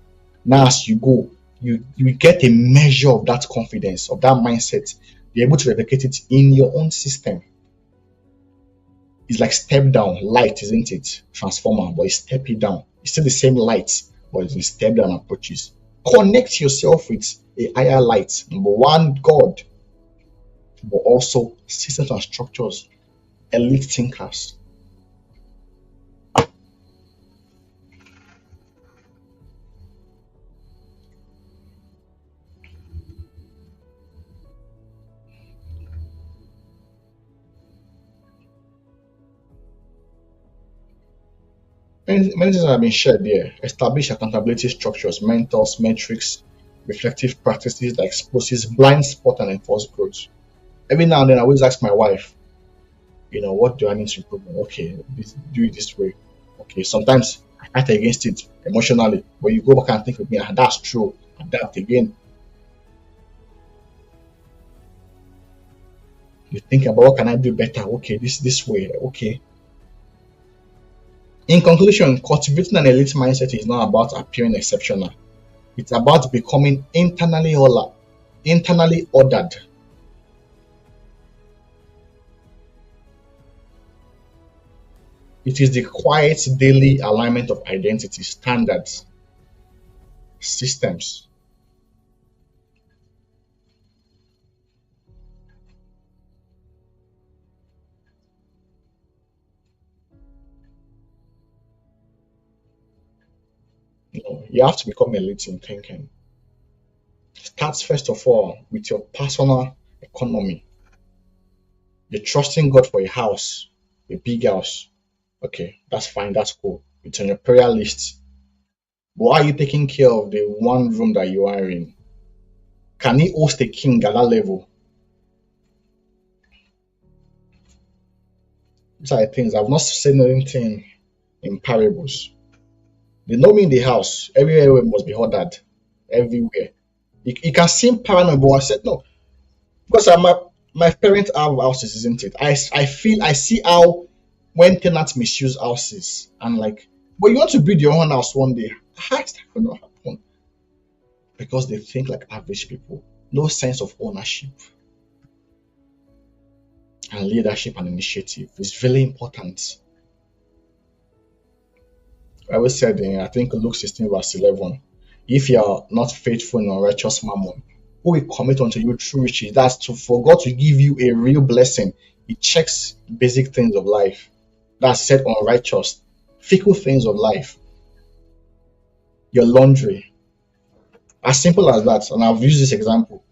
Now, as you go, you get a measure of that confidence, of that mindset. You're able to replicate it in your own system. It's like step down light, isn't it? Transformer, but it's step it down. It's still the same light, but it's in step down approaches. Connect yourself with a higher light. Number one, God, but also systems and structures, elite thinkers. Many things have been shared there. Establish accountability structures, mentors, metrics, reflective practices that exposes blind spot and enforce growth. Every now and then, I always ask my wife, what do I need to improve on? Okay, do it this way. Okay, sometimes I fight against it emotionally, but you go back and think with me, that's true. Adapt again. You think about what can I do better? Okay, this way. Okay. In conclusion, cultivating an elite mindset is not about appearing exceptional. It's about becoming internally ordered. It is the quiet daily alignment of identity, standards, systems. You have to become elite in thinking. Starts first of all with your personal economy. You're trusting God for a house, a big house. Okay, that's fine, that's cool. It's on your prayer list. But are you taking care of the one room that you are in? Can he host a king at that level? These are the things. I've not seen anything in parables. They know me in the house. Everywhere must be ordered. Everywhere. You can seem paranoid, but I said no. Because My parents have houses, isn't it? I see how when tenants misuse houses and like, but you want to build your own house one day. How is that going to happen? Because they think like average people. No sense of ownership and leadership and initiative is really important. I always said in, I think Luke 16 verse 11, if you are not faithful in unrighteous mammon, who will commit unto you true riches? That's to for God to give you a real blessing. It checks basic things of life. That's said unrighteous, fickle things of life, your laundry. As simple as that. And I've used this example.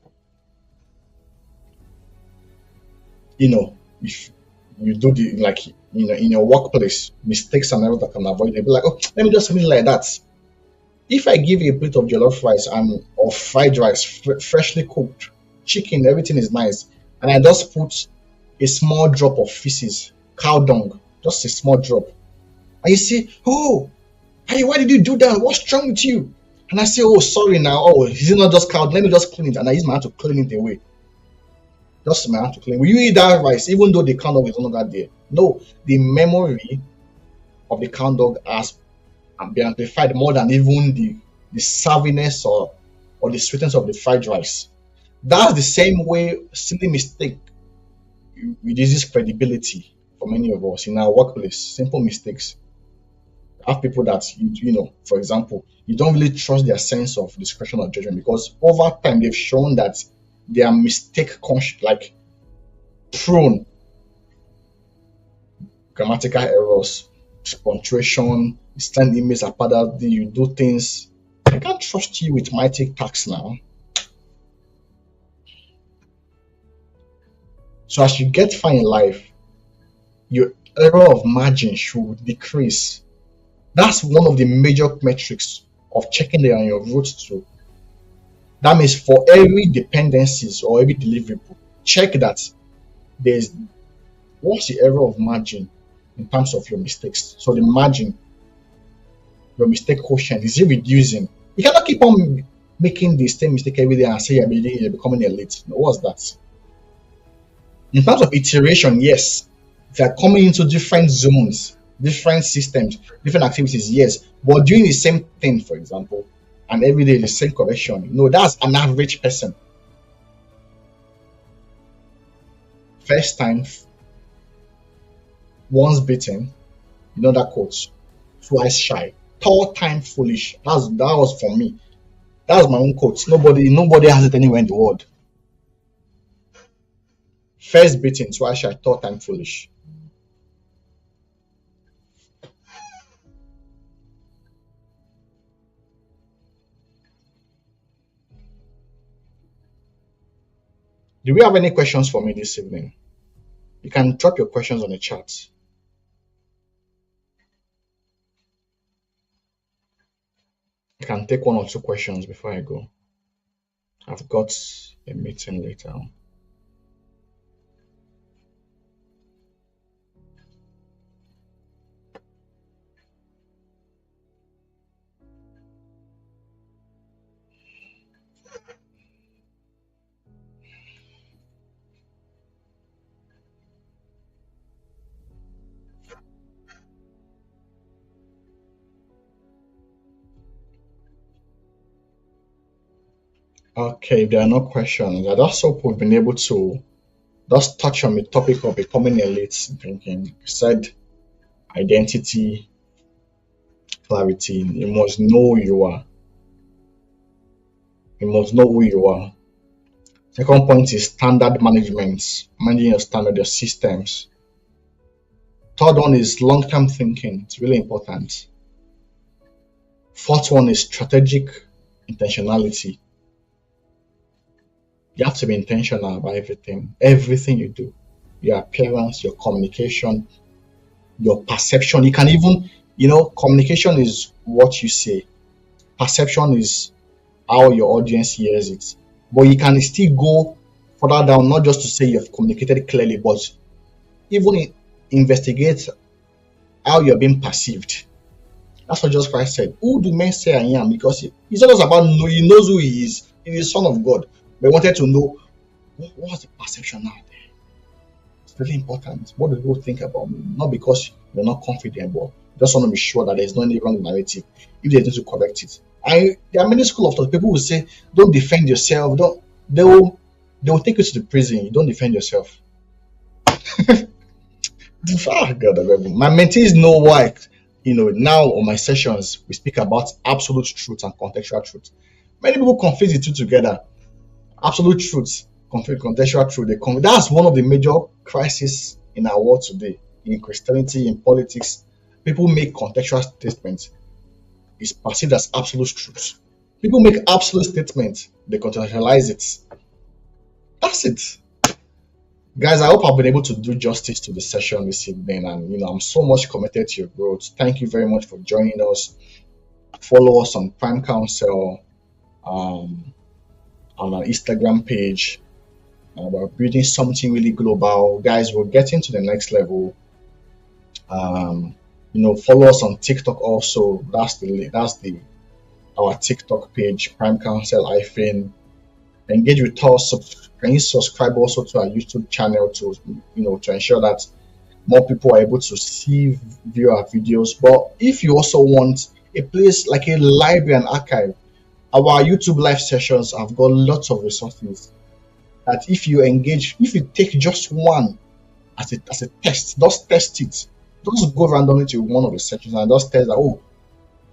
If you do the like in your workplace, mistakes and everything that can avoid it, be like, oh, let me just something like that. If I give you a plate of jollof rice and or fried rice, freshly cooked, chicken, everything is nice, and I just put a small drop of feces, cow dung, just a small drop, and you say, oh, hey, why did you do that? What's wrong with you? And I say, oh, sorry now. Oh, is it not just cow? Let me just clean it, and I use my hand to clean it away. Just my hand to clean. Will you eat that rice, even though the cow dog is no longer there? No, the memory of the cow dog has been amplified more than even the savviness or the sweetness of the fried rice. That's the same way silly mistake reduces credibility for many of us in our workplace. Simple mistakes. I have people that for example, you don't really trust their sense of discretion or judgment because over time they've shown that they are mistake conscious, like prone, grammatical errors, punctuation, send emails apart, you do things. I can't trust you with mighty tasks now. So as you get far in life, your error of margin should decrease. That's one of the major metrics of checking that on your route to. That means for every dependencies or every deliverable, check that there's what's the error of margin in terms of your mistakes. So the margin, your mistake quotient, is it reducing? You cannot keep on making the same mistake every day and say you're becoming elite. No, what's that? In terms of iteration, yes, they are coming into different zones, different systems, different activities, yes, but doing the same thing, for example, and every day the same correction. No, that's an average person. First time, once beaten, that quote, twice shy, third time foolish. That was for me. That's my own quote. Nobody has it anywhere in the world. First beaten, twice shy, third time foolish. Do we have any questions for me this evening? You can drop your questions on the chat. I can take one or two questions before I go. I've got a meeting later on. Okay, if there are no questions, I just hope we've been able to just touch on the topic of becoming elite thinking. You said identity, clarity. You must know who you are. You must know who you are. Second point is standard management, managing your standard, your systems. Third one is long-term thinking. It's really important. Fourth one is strategic intentionality. You have to be intentional about everything you do, your appearance, your communication, your perception. You can even, communication is what you say, perception is how your audience hears it. But you can still go further down, not just to say you've communicated clearly, but even investigate how you're being perceived. That's what Jesus Christ said. Who do men say I am? Because it's not just about he knows who he is. He is the Son of God. But he wanted to know what's the perception out there. It's really important. What do people think about me? Not because you're not confident, but just want to be sure that there's no any wrong narrative. If they need to correct it, there are many school of thought. People will say, "Don't defend yourself." Don't they will take you to the prison. You don't defend yourself. God, my mentees know why. Now on my sessions we speak about absolute truth and contextual truth. Many people confuse the two together. Absolute truth, contextual truth. That's one of the major crises in our world today. In Christianity, in politics, people make contextual statements. It's perceived as absolute truth. People make absolute statements. They contextualize it. That's it. Guys, I hope I've been able to do justice to the session this evening, and I'm so much committed to your growth. Thank you very much for joining us. Follow us on Prime Council, on our Instagram page. We're building something really global, guys. We're getting to the next level. Follow us on TikTok also. That's our TikTok page, Prime Council hyphen. Engage with us. Can you subscribe also to our YouTube channel to ensure that more people are able to view our videos. But if you also want a place like a library and archive, our YouTube live sessions have got lots of resources that if you take just one as a test, just test it. Just go randomly to one of the sections and just test that, oh,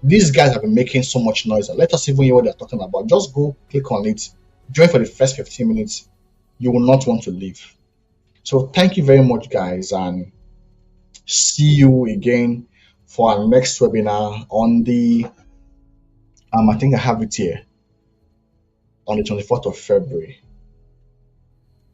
these guys have been making so much noise. Let us even hear what they're talking about. Just go click on it, join for the first 15 minutes. You will not want to leave. So thank you very much, guys, and see you again for our next webinar on the I think I have it here, on the 24th of February.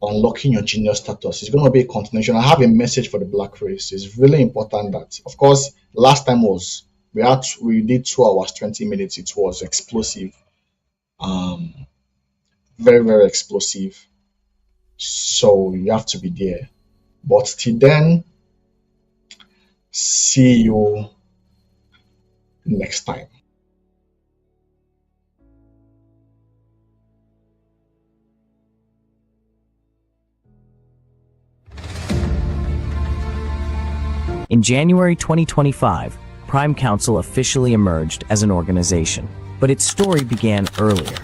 Unlocking your genius status. It's going to be a continuation. I have a message for the black race. It's really important that, of course, last time we did 2 hours 20 minutes. It was explosive, very, very explosive. So you have to be there. But till then, see you next time. In January 2025, Prime Council officially emerged as an organization, but its story began earlier.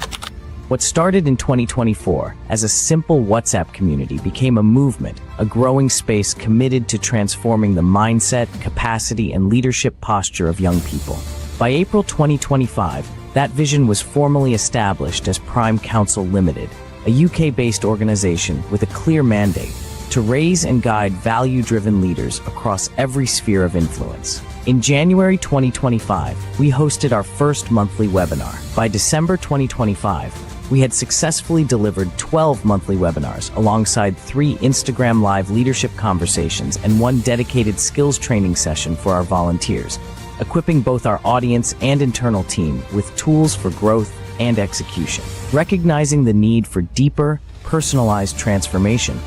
What started in 2024 as a simple WhatsApp community became a movement, a growing space committed to transforming the mindset, capacity, and leadership posture of young people. By April 2025, that vision was formally established as Prime Council Limited, a UK-based organization with a clear mandate to raise and guide value-driven leaders across every sphere of influence. In January 2025, we hosted our first monthly webinar. By December 2025, we had successfully delivered 12 monthly webinars alongside 3 Instagram Live leadership conversations and 1 dedicated skills training session for our volunteers, equipping both our audience and internal team with tools for growth and execution. Recognizing the need for deeper, personalized transformation,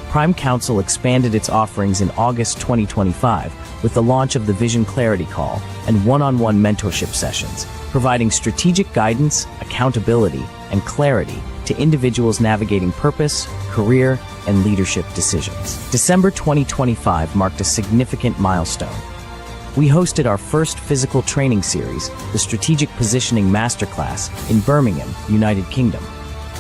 Prime Council expanded its offerings in August 2025 with the launch of the Vision Clarity Call and one-on-one mentorship sessions, providing strategic guidance, accountability, and clarity to individuals navigating purpose, career, and leadership decisions. December 2025 marked a significant milestone. We hosted our first physical training series, the Strategic Positioning Masterclass, in Birmingham, United Kingdom.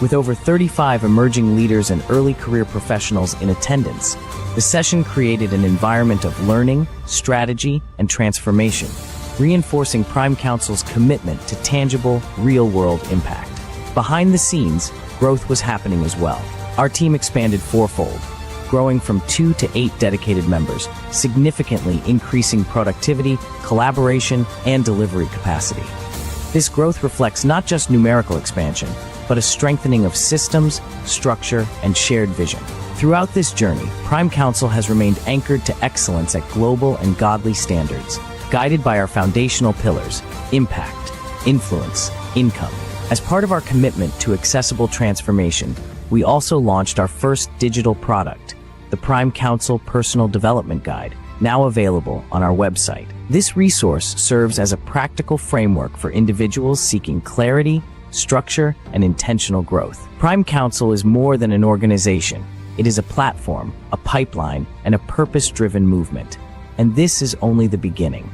With over 35 emerging leaders and early career professionals in attendance, the session created an environment of learning, strategy, and transformation, reinforcing Prime Council's commitment to tangible, real-world impact. Behind the scenes, growth was happening as well. Our team expanded fourfold, growing from 2 to 8 dedicated members, significantly increasing productivity, collaboration, and delivery capacity. This growth reflects not just numerical expansion, but a strengthening of systems, structure, and shared vision. Throughout this journey, Prime Council has remained anchored to excellence at global and godly standards, guided by our foundational pillars: impact, influence, income. As part of our commitment to accessible transformation, we also launched our first digital product, the Prime Council Personal Development Guide, now available on our website. This resource serves as a practical framework for individuals seeking clarity, structure, and intentional growth. Prime Council is more than an organization. It is a platform, a pipeline, and a purpose-driven movement. And this is only the beginning.